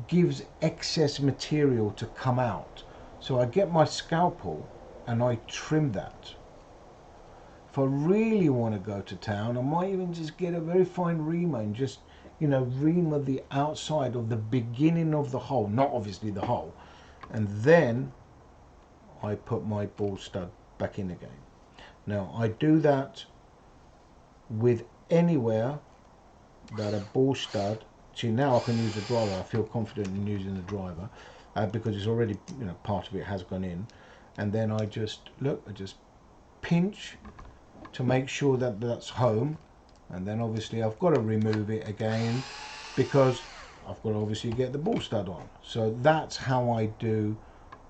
gives excess material to come out. So I get my scalpel and I trim that. If I really want to go to town, I might even just get a very fine reamer and just, you know, reamer the outside of the beginning of the hole, not obviously the hole. And then I put my ball stud back in again. Now I do that with anywhere that a ball stud. See, now I can use the driver. I feel confident in using the driver because it's already, you know, part of it has gone in. And then I just look, I just pinch to make sure that that's home. And then obviously I've got to remove it again because I've got to obviously get the ball stud on. So that's how I do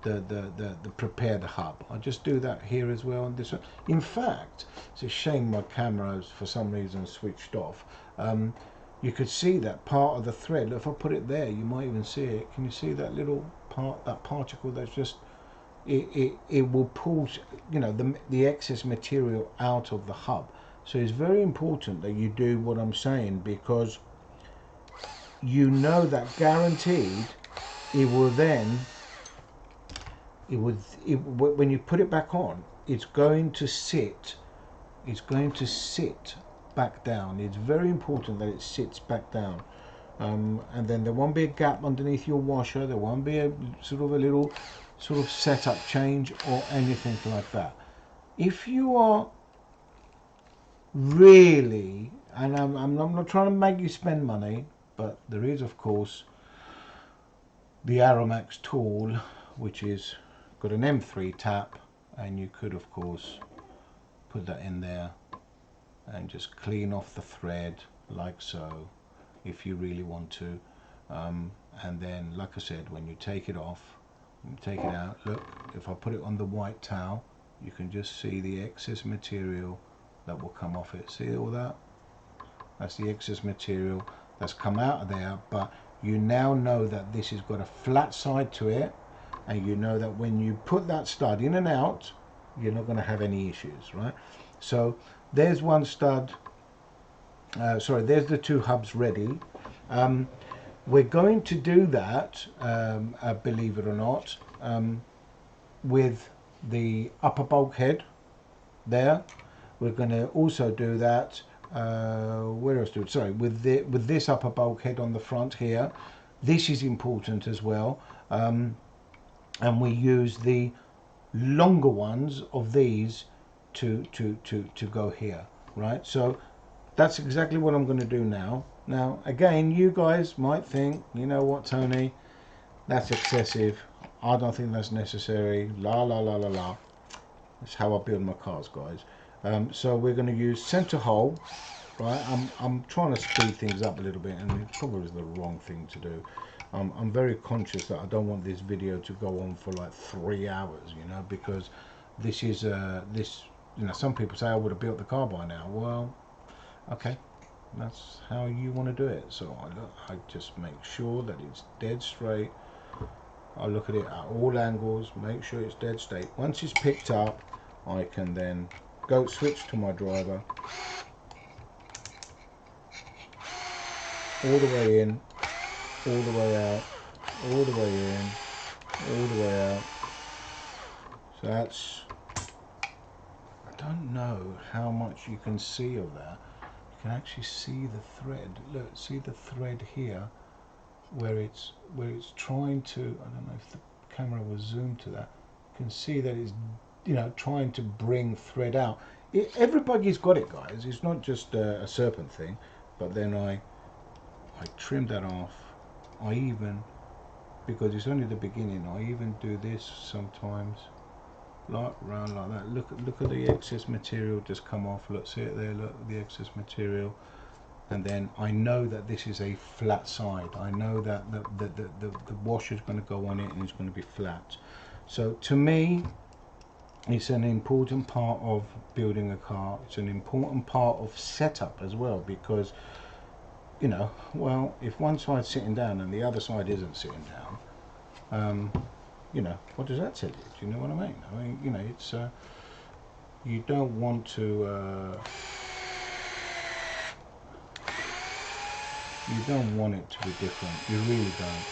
the prepare the hub. I just do that here as well on this one. In fact, it's a shame my camera is for some reason switched off. You could see that part of the thread. If I put it there, you might even see it. Can you see that little part, that particle that's just, it will pull, you know, the excess material out of the hub. So it's very important that you do what I'm saying, because you know that guaranteed it will then, when you put it back on, it's going to sit back down. It's very important that it sits back down, and then there won't be a gap underneath your washer. There won't be a little setup change or anything like that. If you are really, and I'm not trying to make you spend money, but there is of course the Aromax tool, which is got an M3 tap, and you could of course put that in there and just clean off the thread like so, if you really want to. And then, like I said, when you take it off, take it out, look, if I put it on the white towel, you can just see the excess material that will come off it. See all that? That's the excess material that's come out of there, but you now know that this has got a flat side to it, and you know that when you put that stud in and out, you're not going to have any issues, right? So there's one stud, sorry, there's the two hubs ready. We're going to do that, believe it or not, with the upper bulkhead there. We're going to also do that, where else do it? Sorry, with this upper bulkhead on the front here. This is important as well, and we use the longer ones of these to go here, right? So that's exactly what I'm going to do now. Now, again, you guys might think, you know what, Tony, that's excessive. I don't think that's necessary. La la la la la. That's how I build my cars, guys. So we're going to use center hole, right? I'm trying to speed things up a little bit, and it probably is the wrong thing to do. I'm very conscious that I don't want this video to go on for like 3 hours, you know, because this is this. You know, some people say I would have built the car by now. Well, okay, that's how you want to do it. So I just make sure that it's dead straight. I look at it at all angles, make sure it's dead straight. Once it's picked up, I can then go switch to my driver, all the way in, all the way out, all the way in, all the way out. So that's, I don't know how much you can see of that. You can actually see the thread. Look, see the thread here, where it's trying to, I don't know if the camera was zoomed to that. You can see that it's, you know, trying to bring thread out. Everybody's got it, guys. It's not just a Serpent thing. But then I trim that off. I even, because it's only the beginning, I even do this sometimes, like round like that. Look at the excess material just come off. Look, see it there. Look, the excess material. And then I know that this is a flat side. I know that the washer is going to go on it and it's going to be flat. So to me, it's an important part of building a car. It's an important part of setup as well, because, you know, well, if one side's sitting down and the other side isn't sitting down, you know, what does that tell you? Do you know what I mean? I mean, you know, it's you don't want to you don't want it to be different. You really don't.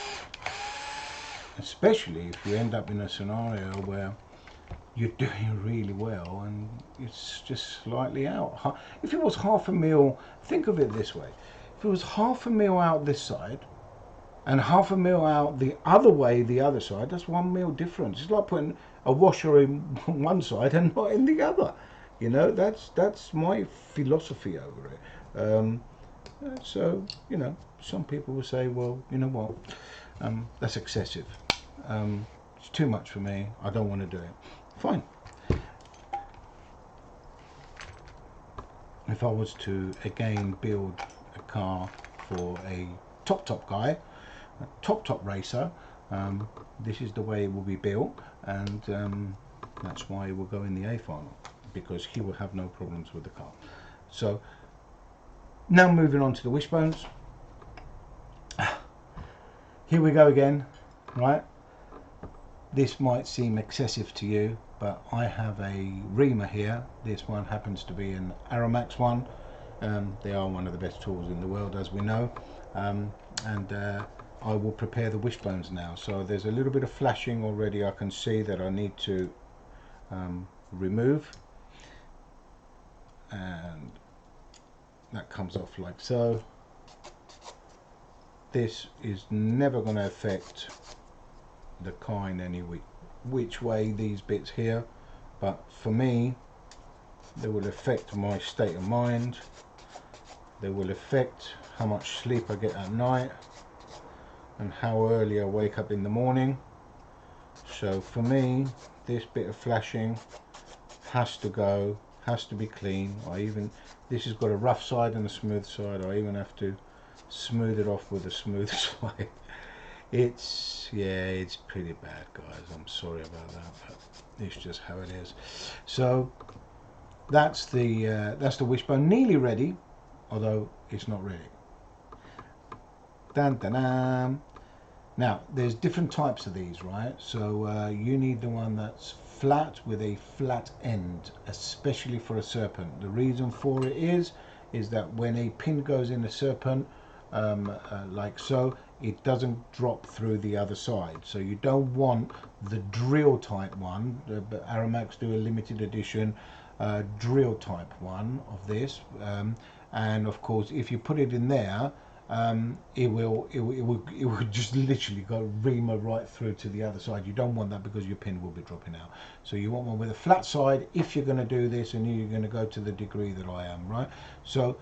Especially if you end up in a scenario where you're doing really well and it's just slightly out. If it was half a mil, think of it this way. If it was half a mil out this side and half a mil out the other way, the other side, that's 1 mil difference. It's like putting a washer in one side and not in the other. You know, that's my philosophy over it. So, you know, some people will say, well, you know what, that's excessive. It's too much for me. I don't want to do it. Fine. If I was to again build a car for a top guy, a top racer, this is the way it will be built, and that's why it will go in the A final, because he will have no problems with the car. So now moving on to the wishbones. Here we go again, right? This might seem excessive to you, but I have a reamer here. This one happens to be an Aromax one. They are one of the best tools in the world, as we know. And I will prepare the wishbones now. So there's a little bit of flashing already. I can see that I need to remove. And that comes off like so. This is never going to affect the car in any which way, these bits here, but for me, They will affect my state of mind. They will affect how much sleep I get at night and how early I wake up in the morning. So for me, this bit of flashing has to go, has to be clean. This has got a rough side and a smooth side. I even have to smooth it off with a smooth side. It's pretty bad, guys. I'm sorry about that, but it's just how it is. So that's the wishbone, nearly ready, although it's not ready. Dun, dun, dun. Now there's different types of these, right? So you need the one that's flat with a flat end, especially for a serpent. The reason for it is that when a pin goes in a serpent, like so, it doesn't drop through the other side. So you don't want the drill type one. Aramax do a limited edition drill type one of this, and of course if you put it in there, it will just literally go reamer right through to the other side. You don't want that because your pin will be dropping out. So you want one with a flat side if you're going to do this and you're going to go to the degree that I am, right? So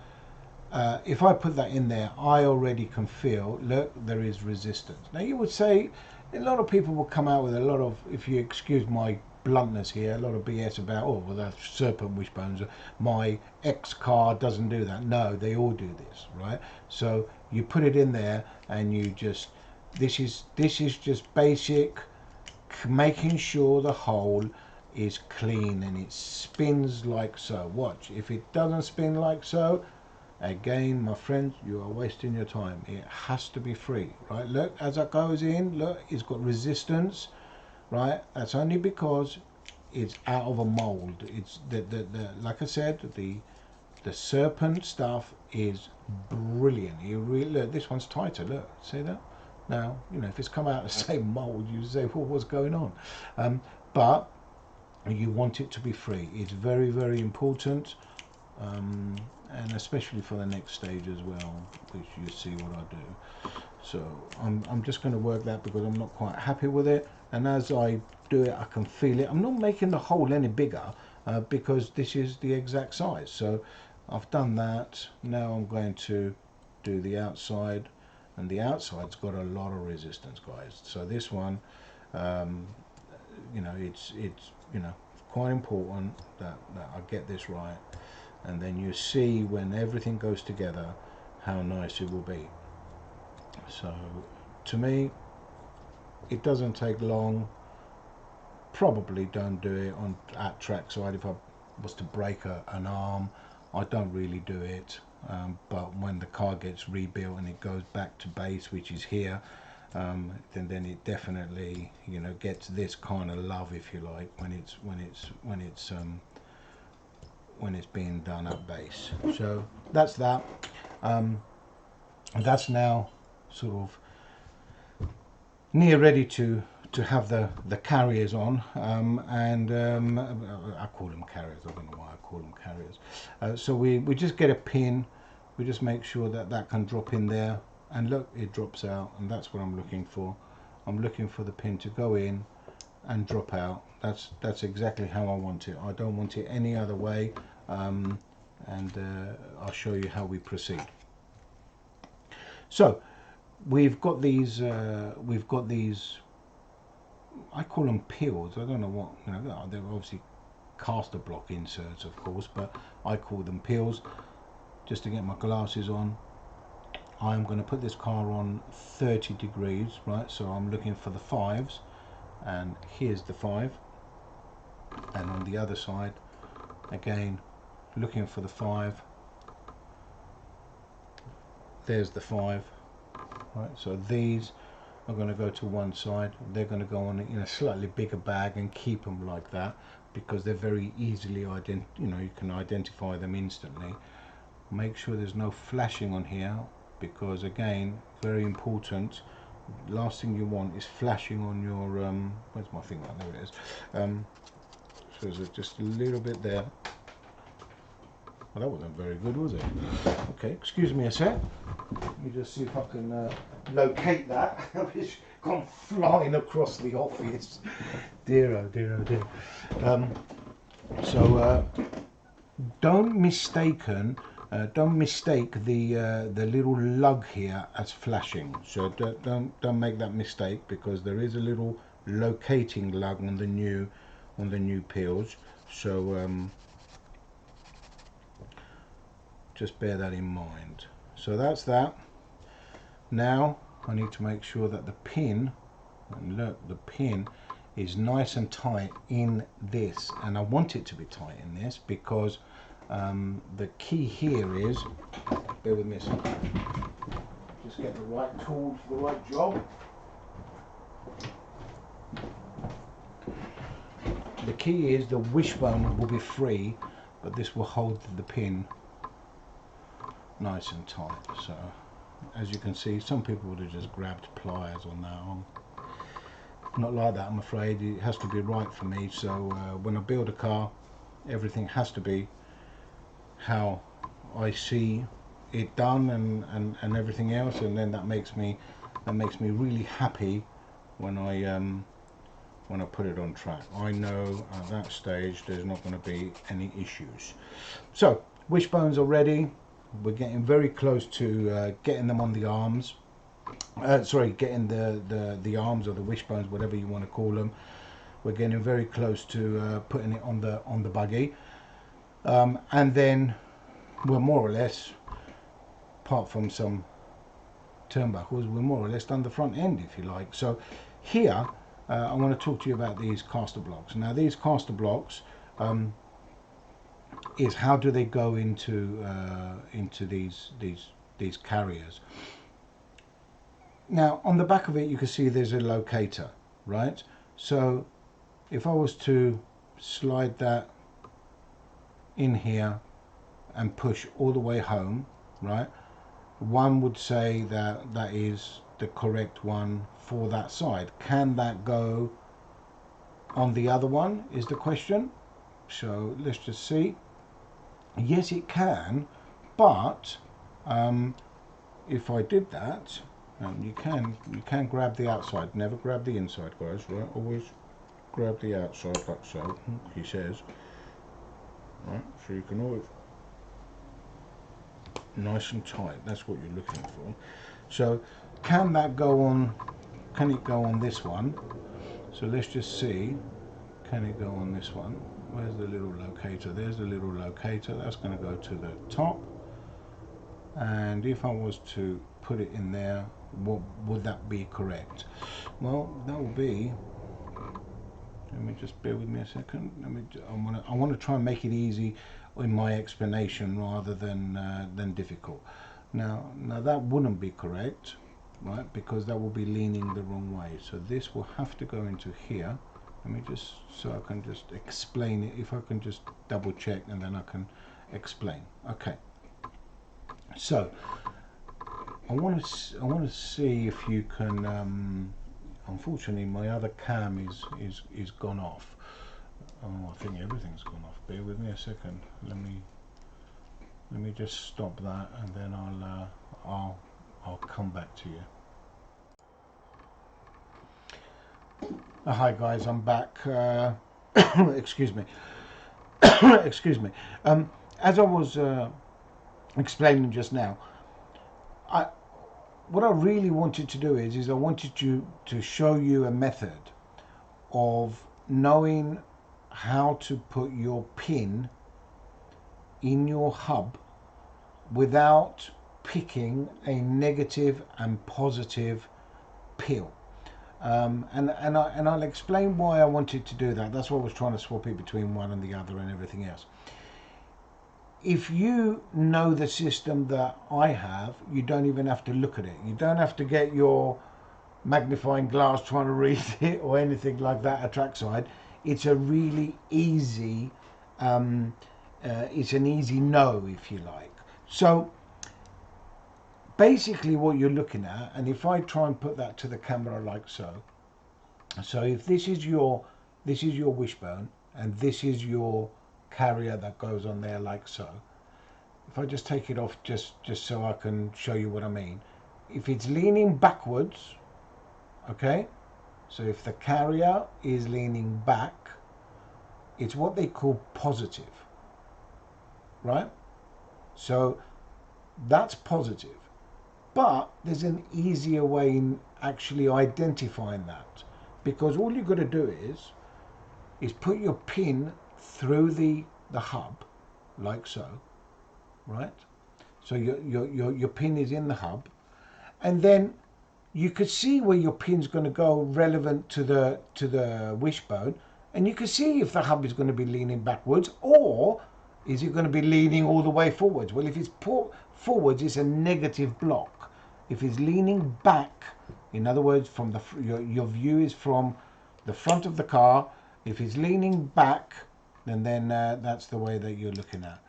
if I put that in there, I already can feel, look, there is resistance. Now you would say, a lot of people will come out with a lot of, if you excuse my bluntness here, a lot of BS about, oh well, that's serpent wishbones, my X car doesn't do that. No, they all do this, right? So you put it in there and you just, this is just basic, making sure the hole is clean and it spins like so. Watch, if it doesn't spin like so, again, my friends, you are wasting your time. It has to be free, right? Look, as that goes in, look, it's got resistance, right? That's only because it's out of a mold. It's the like I said, the serpent stuff is brilliant. You really look, this one's tighter. Look, see that? Now, you know, if it's come out of the same mold, you say, well, what's going on? But you want it to be free. It's very, very important. And especially for the next stage as well, which you see what I do. So I'm just going to work that because I'm not quite happy with it, and as I do it I can feel it. I'm not making the hole any bigger because this is the exact size. So I've done that. Now I'm going to do the outside, and the outside's got a lot of resistance, guys. So this one, you know, it's you know, quite important that I get this right. And then you see when everything goes together how nice it will be. So to me, it doesn't take long. Probably don't do it at trackside. If I was to break an arm, I don't really do it. But when the car gets rebuilt and it goes back to base, which is here, then it definitely, you know, gets this kind of love, if you like, when it's being done at base. So that's that. That's now sort of near ready to have the carriers on, and I call them carriers. I don't know why I call them carriers. So we just get a pin. We just make sure that can drop in there, and look, it drops out, and that's what I'm looking for. I'm looking for the pin to go in and drop out. That's exactly how I want it. I don't want it any other way. And I'll show you how we proceed. So we've got these I call them peels. I don't know what, you know, they're obviously caster block inserts, of course, but I call them peels. Just to get my glasses on, I'm going to put this car on 30 degrees, right? So I'm looking for the 5s, and here's the 5, and on the other side again looking for the 5. There's the 5, right? So these are going to go to one side. They're going to go on in a slightly bigger bag and keep them like that because they're very easily you know, you can identify them instantly. Make sure there's no flashing on here because, again, very important. Last thing you want is flashing on your where's my finger? There it is. So there's just a little bit there. Well, that wasn't very good, was it? Okay, excuse me a sec. Let me just see if I can locate that. It's gone flying across the office. Dear, oh dear, oh dear. So don't mistake the little lug here as flashing. So don't make that mistake, because there is a little locating lug on the new peels. So just bear that in mind. So that's that. Now I need to make sure that the pin, and look, the pin is nice and tight in this, and I want it to be tight in this because the key here is, bear with me a second, just get the right tool for the right job. The key is the wishbone will be free, but this will hold the pin nice and tight. So as you can see, some people would have just grabbed pliers on that arm. Not like that, I'm afraid. It has to be right for me. So when I build a car, everything has to be how I see it done, and everything else, and then that makes me really happy when I put it on track. I know at that stage there's not going to be any issues. So wishbones are ready. We're getting very close to getting them on the arms. Sorry, getting the arms or the wishbones, whatever you want to call them. We're getting very close to putting it on the buggy, and then we're more or less, apart from some turnbuckles, we're more or less done the front end, if you like. So here I want to talk to you about these caster blocks. Now these caster blocks is how do they go into these carriers. Now on the back of it you can see there's a locator, right? So if I was to slide that in here and push all the way home, right, one would say that that is the correct one for that side. Can that go on the other one is the question. So let's just see. Yes, it can, but if I did that, you can grab the outside. Never grab the inside, guys, right? Always grab the outside like so, he says. Right, so you can always, nice and tight, that's what you're looking for. So can that go on, can it go on this one? So let's just see, can it go on this one? Where's the little locator? There's the little locator. That's going to go to the top, and if I was to put it in there, what would that be correct? Well, that will be, let me just bear with me a second. I want to try and make it easy in my explanation rather than difficult. Now that wouldn't be correct, right? Because that will be leaning the wrong way. So this will have to go into here. Let me just, so I can just explain it. If I can just double check, and then I can explain. Okay. So I want to see if you can. Unfortunately, my other cam is gone off. Oh, I think everything's gone off. Bear with me a second. Let me just stop that, and then I'll come back to you. Hi guys, I'm back. Excuse me. Excuse me. As I was explaining just now, what I really wanted to do is I wanted to show you a method of knowing how to put your pin in your hub without picking a negative and positive peel. And I'll explain why I wanted to do that. That's why I was trying to swap it between one and the other and everything else. If you know the system that I have, you don't even have to look at it. You don't have to get your magnifying glass trying to read it or anything like that at trackside. It's a really easy, it's an easy know, if you like. So basically what you're looking at, and if I try and put that to the camera like so, so if this is your wishbone and this is your carrier that goes on there like so, if I just take it off just so I can show you what I mean, if it's leaning backwards, okay, so if the carrier is leaning back, it's what they call positive. right? So that's positive. But there's an easier way in actually identifying that, because all you've got to do is put your pin through the hub, like so, right? So your pin is in the hub, and then you could see where your pin's going to go relevant to the wishbone, and you can see if the hub is going to be leaning backwards or is it going to be leaning all the way forwards. Well, if it's forwards, it's a negative block. If it's leaning back, in other words, from your view is from the front of the car. If it's leaning back, then that's the way that you're looking at.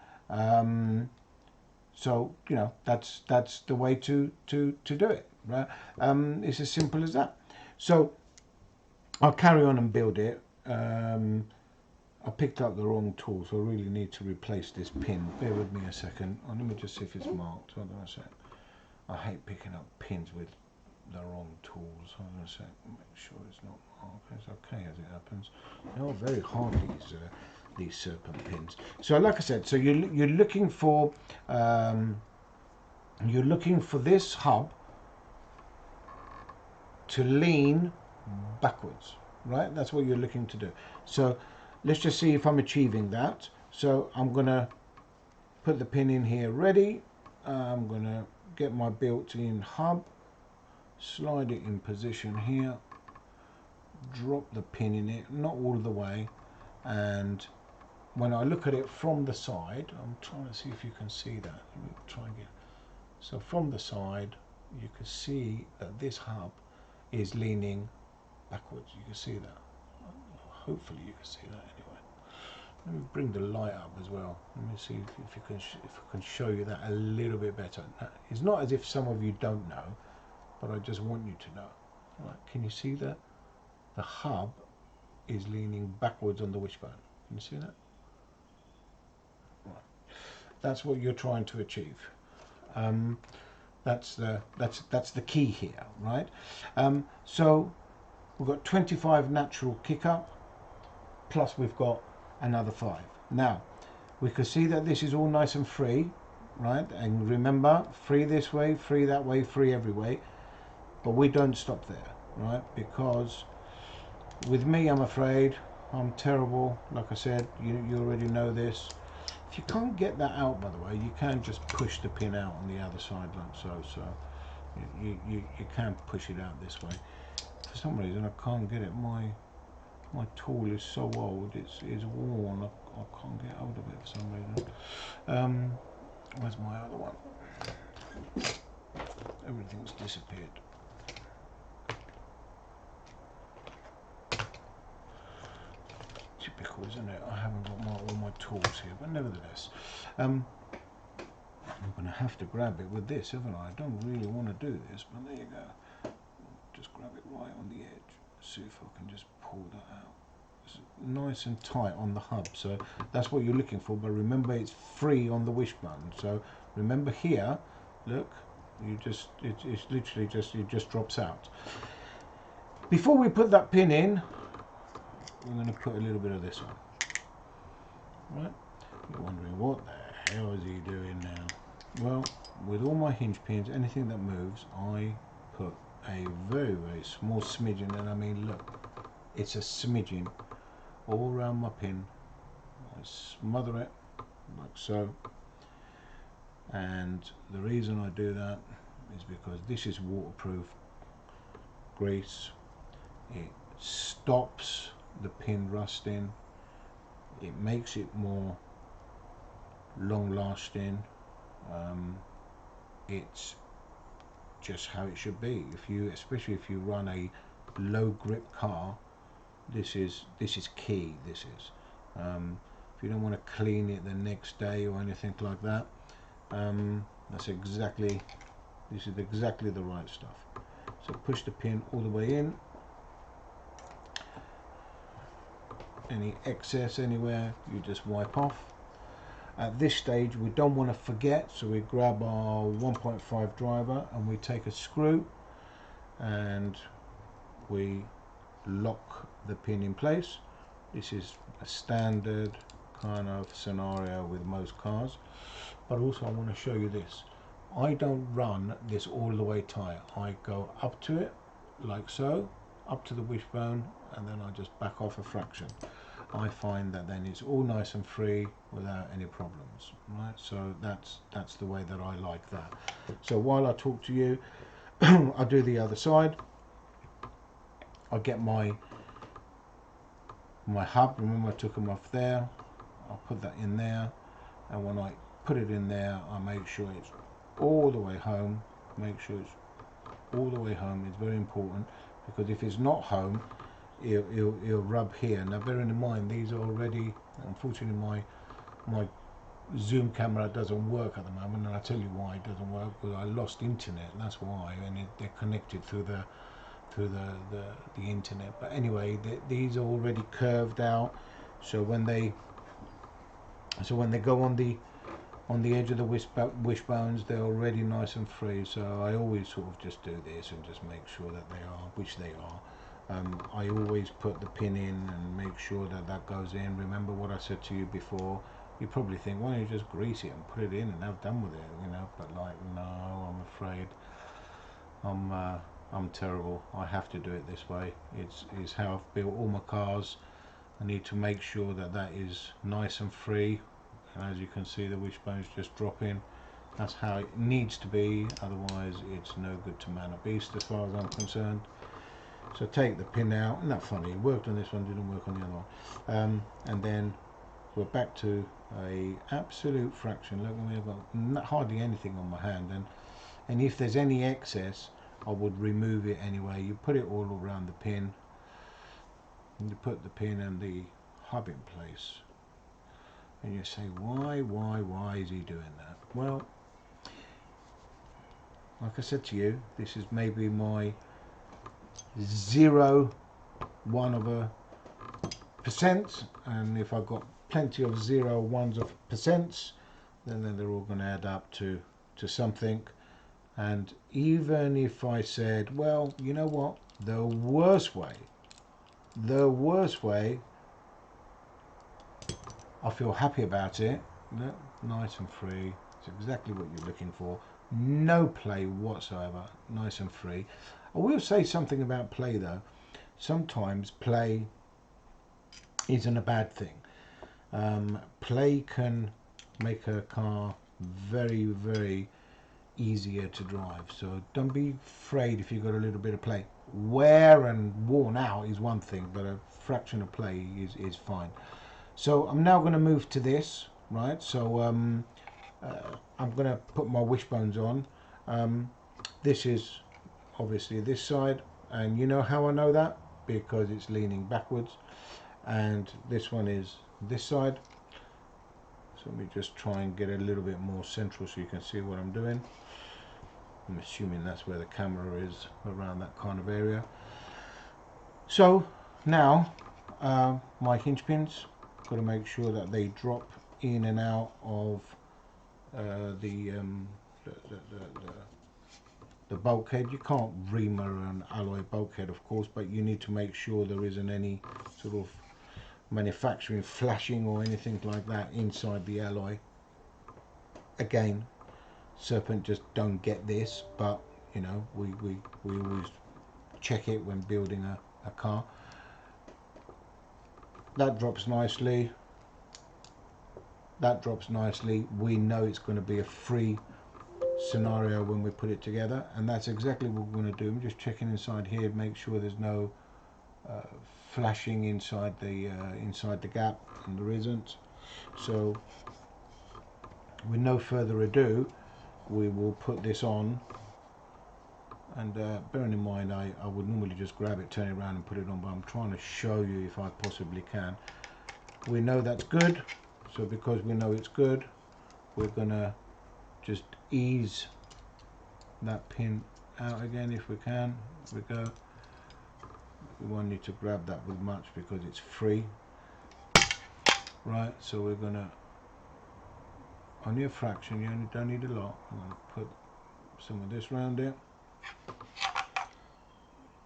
So you know that's the way to do it. Right? It's as simple as that. So I'll carry on and build it. I picked up the wrong tool, so I really need to replace this pin. Bear with me a second. Oh, let me just see if it's marked. Hold on a sec. I hate picking up pins with the wrong tools. Hold on a sec. Make sure it's not marked. It's okay as it happens. They are very hard, these serpent pins. So like I said, so you're looking for this hub to lean backwards, right? That's what you're looking to do. So let's just see if I'm achieving that. So I'm gonna put the pin in here ready. I'm gonna get my built-in hub, slide it in position here, drop the pin in it, not all the way, and when I look at it from the side, I'm trying to see if you can see that. Let me try again. So from the side, you can see that this hub is leaning backwards. You can see that. Hopefully you can see that anyway. Let me bring the light up as well. Let me see if I can show you that a little bit better. Now, it's not as if some of you don't know, but I just want you to know. Right, can you see that? The hub is leaning backwards on the wishbone. Can you see that? Right. That's what you're trying to achieve. That's the key here, right? So we've got 25 natural kick up, plus we've got another 5. Now we can see that this is all nice and free, right? And remember, free this way, free that way, free every way. But we don't stop there, right? Because with me, I'm afraid, I'm terrible. Like I said, you already know this. If you can't get that out, by the way, you can just push the pin out on the other side like so. So you can push it out this way. For some reason, I can't get it. My tool is so old, it's worn. I can't get hold of it for some reason. Where's my other one? Everything's disappeared. Typical, isn't it? I haven't got all my tools here, but nevertheless, I'm going to have to grab it with this, haven't I? I don't really want to do this, but there you go. Just grab it right on the edge. See if I can just pull that out. It's nice and tight on the hub, so that's what you're looking for. But remember, it's free on the wishbone. So remember here, look, it's literally it just drops out. Before we put that pin in, we're going to put a little bit of this on. Right? You're wondering what the hell is he doing now? Well, with all my hinge pins, anything that moves, I put a very, very small smidgen, and I mean, look, it's a smidgen all around my pin. I smother it like so, and the reason I do that is because this is waterproof grease. It stops the pin rusting, it makes it more long lasting. It's just how it should be. Especially if you run a low grip car, this is key. This is if you don't want to clean it the next day or anything like that, this is exactly the right stuff. So push the pin all the way in. Any excess anywhere, you just wipe off. At this stage, we don't want to forget, so we grab our 1.5 driver and we take a screw and we lock the pin in place. This is a standard kind of scenario with most cars. But also I want to show you this. I don't run this all the way tight. I go up to it like so, up to the wishbone, and then I just back off a fraction. I find that then it's all nice and free without any problems, right? So that's the way that I like that. So while I talk to you, I do the other side. I get my hub. Remember I took them off there. I'll put that in there, and when I put it in there, I make sure it's all the way home. Make sure it's all the way home. It's very important, because if it's not home, it'll rub here. Now bearing in mind, these are already, unfortunately my zoom camera doesn't work at the moment, and I'll tell you why it doesn't work, because I lost internet, and that's why, and they're connected through the internet. But anyway, these are already curved out, so when they go on the edge of the wishbones, they're already nice and free. So I always sort of just do this and just make sure that they are, which they are. I always put the pin in and make sure that that goes in. Remember what I said to you before. You probably think, why don't you just grease it and put it in and have done with it, you know? But like, no, I'm afraid I'm terrible. I have to do it this way. It's how I've built all my cars. I need to make sure that that is nice and free. And as you can see, the wishbones just drop in. That's how it needs to be. Otherwise, it's no good to man a beast as far as I'm concerned. So take the pin out. Isn't that funny? It worked on this one, didn't work on the other one. And then we're back to a absolute fraction. Look, we've got hardly anything on my hand, and if there's any excess, I would remove it anyway. You put it all around the pin, and you put the pin and the hub in place, and you say, why is he doing that? Well, like I said to you, this is maybe my 0.1%, and if I've got plenty of 0.1%, then they're all going to add up to something. And even if I said, well, you know what, the worst way, I feel happy about it. Nice and free. It's exactly what you're looking for. No play whatsoever. Nice and free. I will say something about play though. Sometimes play isn't a bad thing. Play can make a car very, very easier to drive. So don't be afraid if you've got a little bit of play. Wear and worn out is one thing, but a fraction of play is fine. So I'm now going to move to this, right? So I'm going to put my wishbones on. This is obviously this side, and you know how I know that? Because it's leaning backwards, and this one is this side. So let me just try and get a little bit more central so you can see what I'm doing. I'm assuming that's where the camera is, around that kind of area. So now my hinge pins, got to make sure that they drop in and out of the bulkhead. You can't reamer an alloy bulkhead, of course, but you need to make sure there isn't any sort of manufacturing flashing or anything like that inside the alloy. Again, Serpent just don't get this, but you know, we always check it when building a car. That drops nicely. That drops nicely. We know it's going to be a free scenario when we put it together, and that's exactly what we're going to do. I'm just checking inside here, make sure there's no flashing inside the gap, and there isn't. So with no further ado, we will put this on. And bearing in mind, I would normally just grab it, turn it around and put it on, but I'm trying to show you if I possibly can. We know that's good, so because we know it's good, we're gonna just ease that pin out again if we can. Here we go. We won't need to grab that with much because it's free. Right, so we're gonna, only a fraction, you only don't need a lot. I'm gonna put some of this around it.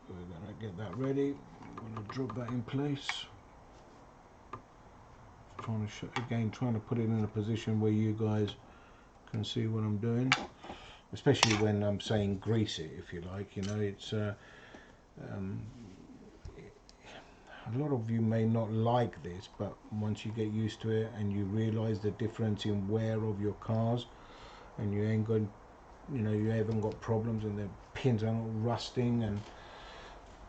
We're going to get that ready. I'm going to drop that in place. trying to put it in a position where you guys can see what I'm doing, especially when I'm saying grease it, if you like. You know, it's a lot of you may not like this, but once you get used to it and you realize the difference in wear of your cars, and you ain't got, you know, you haven't got problems and the pins are not rusting, and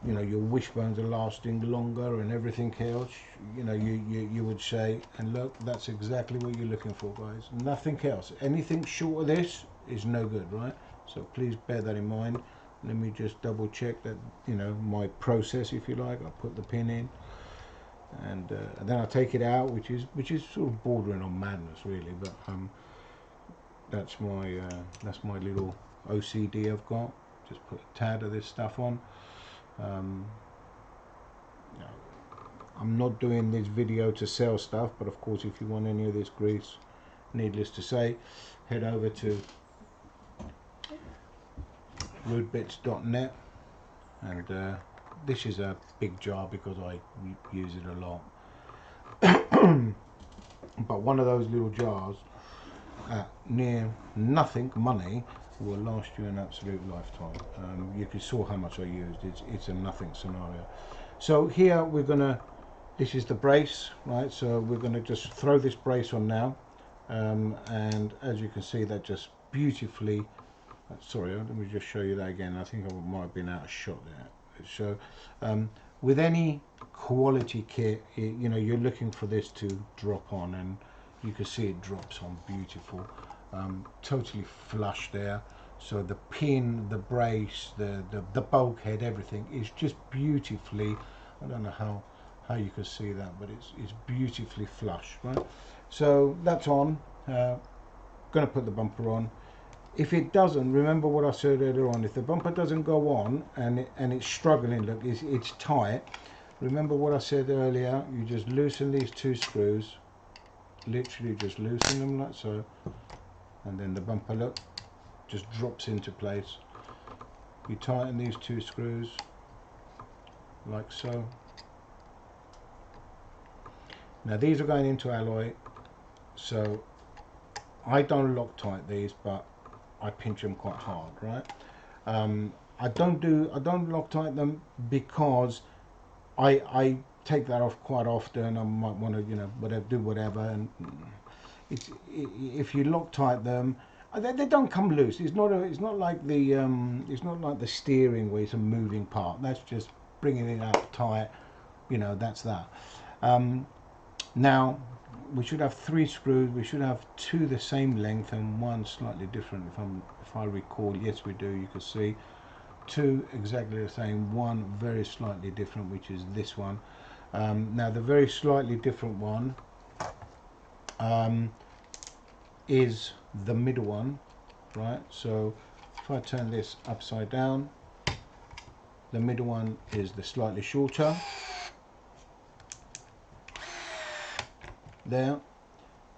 you know your wishbones are lasting longer and everything else, you know, you would say, and look, that's exactly what you're looking for, guys. Nothing else. Anything short of this is no good, right? So please bear that in mind. Let me just double check that, you know, my process, if you like. I put the pin in, and then I take it out, which is sort of bordering on madness, really. But that's my little OCD I've got. Just put a tad of this stuff on. I'm not doing this video to sell stuff, but of course, if you want any of this grease, needless to say, head over to rudebits.net, and this is a big jar because I use it a lot. But one of those little jars at near nothing money will last you an absolute lifetime. You can saw how much I used. It's a nothing scenario. So here we're gonna, this is the brace, right? So we're gonna just throw this brace on now, and as you can see, that just beautifully, sorry, let me just show you that again. I think I might have been out of shot there. So with any quality kit, you know, you're looking for this to drop on, and you can see it drops on beautiful, totally flush there. So the pin, the brace, the bulkhead, everything is just beautifully, I don't know how you can see that, but it's beautifully flush, right? So that's on. Gonna put the bumper on. If it doesn't, remember what I said earlier on, if the bumper doesn't go on and it's struggling, look, it's tight, remember what I said earlier, you just loosen these two screws, literally just loosen them like so, and then the bumper, look, just drops into place. You tighten these two screws like so. Now these are going into alloy, so I don't Loctite these, but I pinch them quite hard, right? I don't Loctite them because I take that off quite often. I might want to, you know, do whatever, and if you Loctite them, they don't come loose. It's not like the steering where it's a moving part. That's just bringing it up tight, you know. That's that. Now we should have 3 screws. We should have 2 the same length and 1 slightly different. If I recall, yes, we do. You can see 2 exactly the same, 1 very slightly different, which is this one. Now the very slightly different one is the middle one, right? So if I turn this upside down, the middle one is the slightly shorter. There,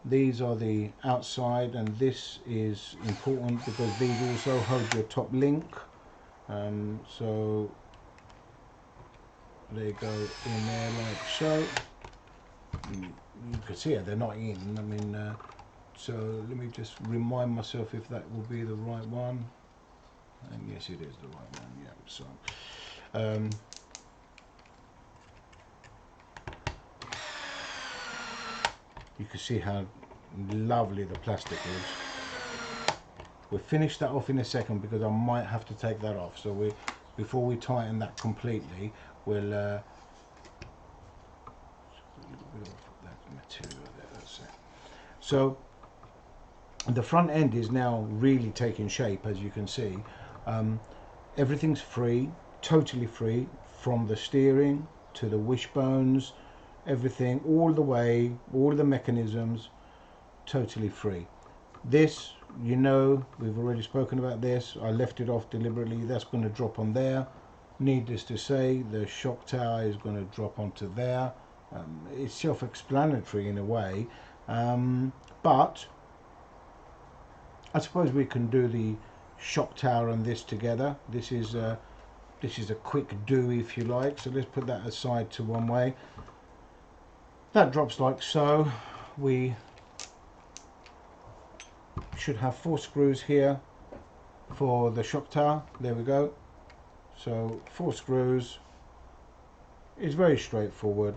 these are the outside, and this is important because these also hold your top link. So they go in there like so. You can see it, they're not in. I mean, so let me just remind myself if that will be the right one. And yes, it is the right one. Yeah. So. You can see how lovely the plastic is. We'll finish that off in a second because I might have to take that off. So before we tighten that completely, we'll a little bit of that material there. That's it. So the front end is now really taking shape, as you can see. Everything's free, totally free, from the steering to the wishbones. Everything, all the way, all the mechanisms, totally free. This, you know, we've already spoken about this. I left it off deliberately. That's going to drop on there. Needless to say, the shock tower is going to drop onto there. It's self-explanatory in a way, but I suppose we can do the shock tower and this together. This is a quick do, if you like. So let's put that aside to one way. That drops like so. We should have 4 screws here for the shock tower. There we go. So 4 screws. It's very straightforward.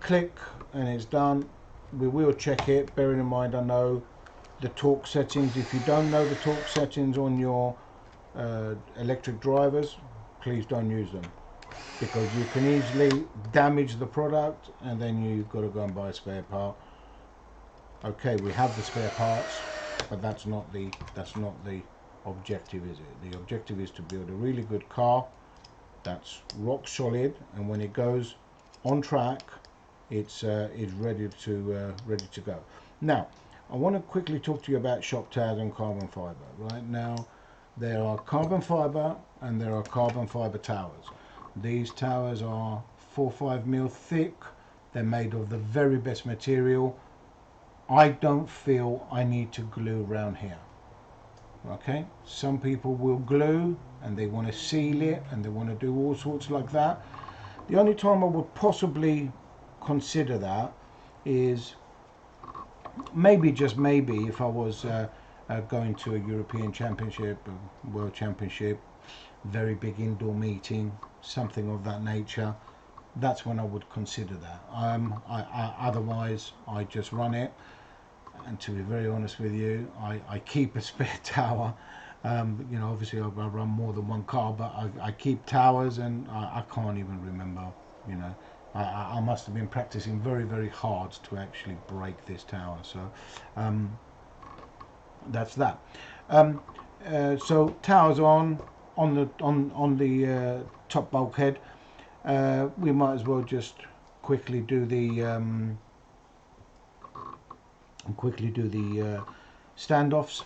Click and it's done. We will check it, bearing in mind I know the torque settings. If you don't know the torque settings on your electric drivers, please don't use them, because you can easily damage the product and then you've got to go and buy a spare part. Okay, we have the spare parts, but that's not the objective, is it? The objective is to build a really good car that's rock solid, and when it goes on track, it's ready to go. Now, I want to quickly talk to you about shock towers and carbon fiber. Right now, there are carbon fiber and there are carbon fiber towers. These towers are 4 or 5 mil thick. They're made of the very best material. I don't feel I need to glue around here. Okay, some people will glue and they want to seal it and they want to do all sorts like that. The only time I would possibly consider that is maybe, just maybe, if I was going to a European Championship, a World Championship, very big indoor meeting, something of that nature. That's when I would consider that. Otherwise, I just run it. And to be very honest with you, I keep a spare tower. You know, obviously I run more than one car, but I keep towers, and I can't even remember, you know. I must have been practicing very, very hard to actually break this tower. So that's that. So towers on the top bulkhead. We might as well just quickly do the standoffs.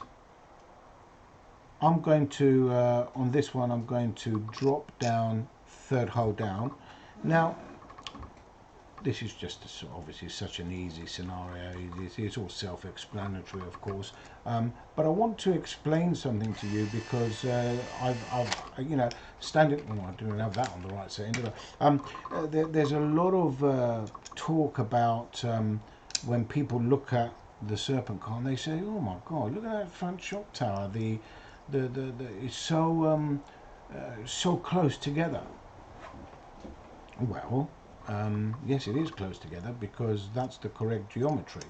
I'm going to on this one I'm going to drop down 3rd hole down. Now this is just obviously such an easy scenario. It's all self-explanatory, of course, but I want to explain something to you, because I've you know, standing. Oh, I didn't have that on the right setting, did I? There's a lot of talk about when people look at the Serpent car and they say, "Oh my God, look at that front shock tower! It's so so close together." Well, yes, it is close together, because that's the correct geometry.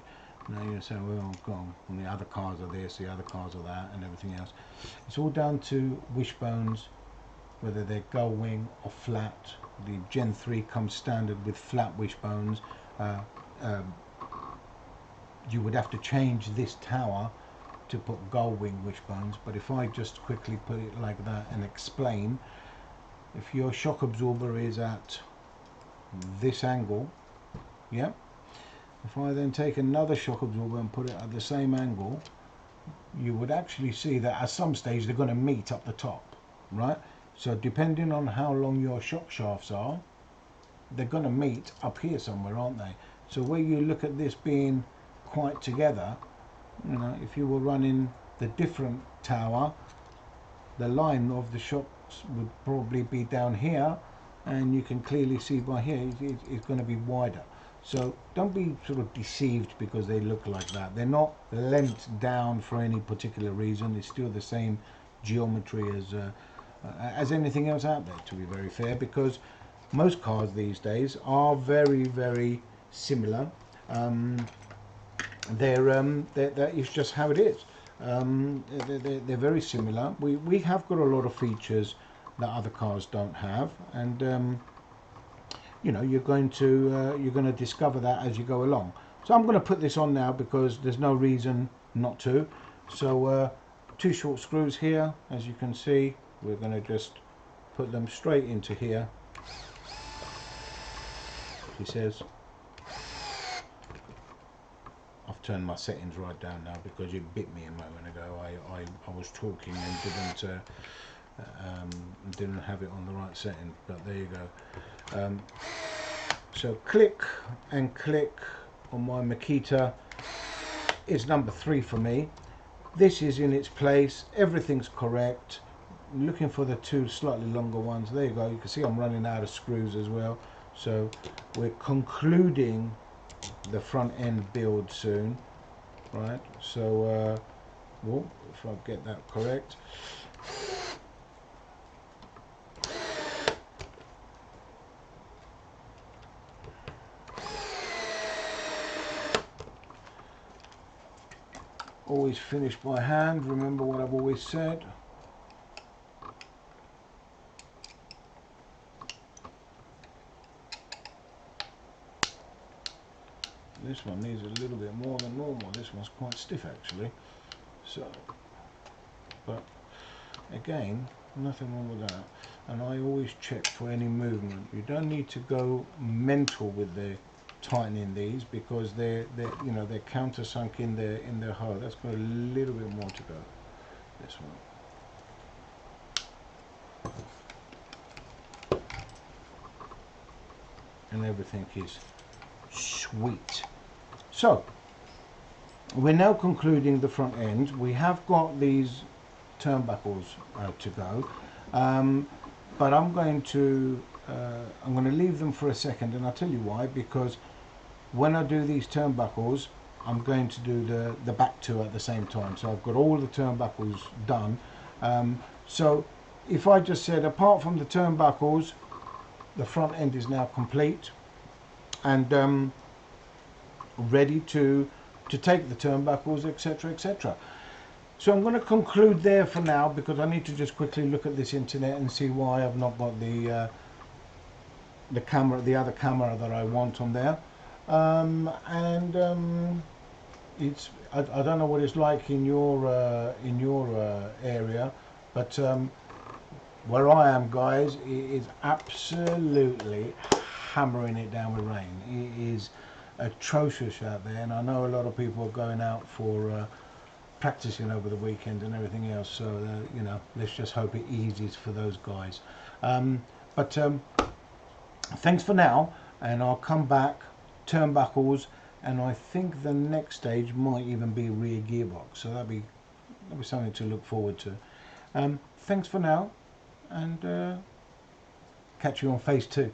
Now you say, well, God, and the other cars are this, the other cars are that, and everything else. It's all down to wishbones, whether they're gull wing or flat. The Gen 3 comes standard with flat wishbones. You would have to change this tower to put gull wing wishbones, but if I just quickly put it like that and explain, if your shock absorber is at this angle, yeah, if I then take another shock absorber and put it at the same angle, you would actually see that at some stage they're going to meet up the top, right? So depending on how long your shock shafts are, they're going to meet up here somewhere, aren't they? So where you look at this being quite together, you know, if you were running the different tower, the line of the shocks would probably be down here, and you can clearly see by here it's going to be wider. So don't be sort of deceived because they look like that. They're not lent down for any particular reason. It's still the same geometry as anything else out there, to be very fair, because most cars these days are very, very similar. That is just how it is. They're very similar. We have got a lot of features that other cars don't have, and you know, you're going to discover that as you go along. So I'm going to put this on now because there's no reason not to. So 2 short screws here, as you can see. We're going to just put them straight into here. He says, I've turned my settings right down now because it bit me a moment ago. I was talking and didn't have it on the right setting, but there you go. So click and click on my Makita is number 3 for me. This is in its place, everything's correct. I'm looking for the 2 slightly longer ones. There you go. You can see I'm running out of screws as well. So we're concluding the front end build soon, right? So well, if I get that correct, always finish by hand, remember what I've always said. This one needs a little bit more than normal. This one's quite stiff actually. So, but again, nothing wrong with that. And I always check for any movement. You don't need to go mental with the tightening these, because they're you know, they're countersunk in their hole. That's got a little bit more to go. This one. And everything is sweet. So we're now concluding the front end. We have got these turnbuckles to go, but I'm going to leave them for a second, and I'll tell you why. Because when I do these turnbuckles, I'm going to do the back two at the same time. So I've got all the turnbuckles done. So if I just said, apart from the turnbuckles, the front end is now complete and ready to take the turnbuckles, etc., etc. So I'm going to conclude there for now, because I need to just quickly look at this internet and see why I've not got the camera, the other camera that I want on there. It's I don't know what it's like in your area, but where I am, guys, it is absolutely hammering it down with rain. It is atrocious out there, and I know a lot of people are going out for practicing over the weekend and everything else, so you know, let's just hope it eases for those guys. But thanks for now, and I'll come back, turnbuckles, and I think the next stage might even be a rear gearbox, so that'll be something to look forward to. Thanks for now, and catch you on phase 2.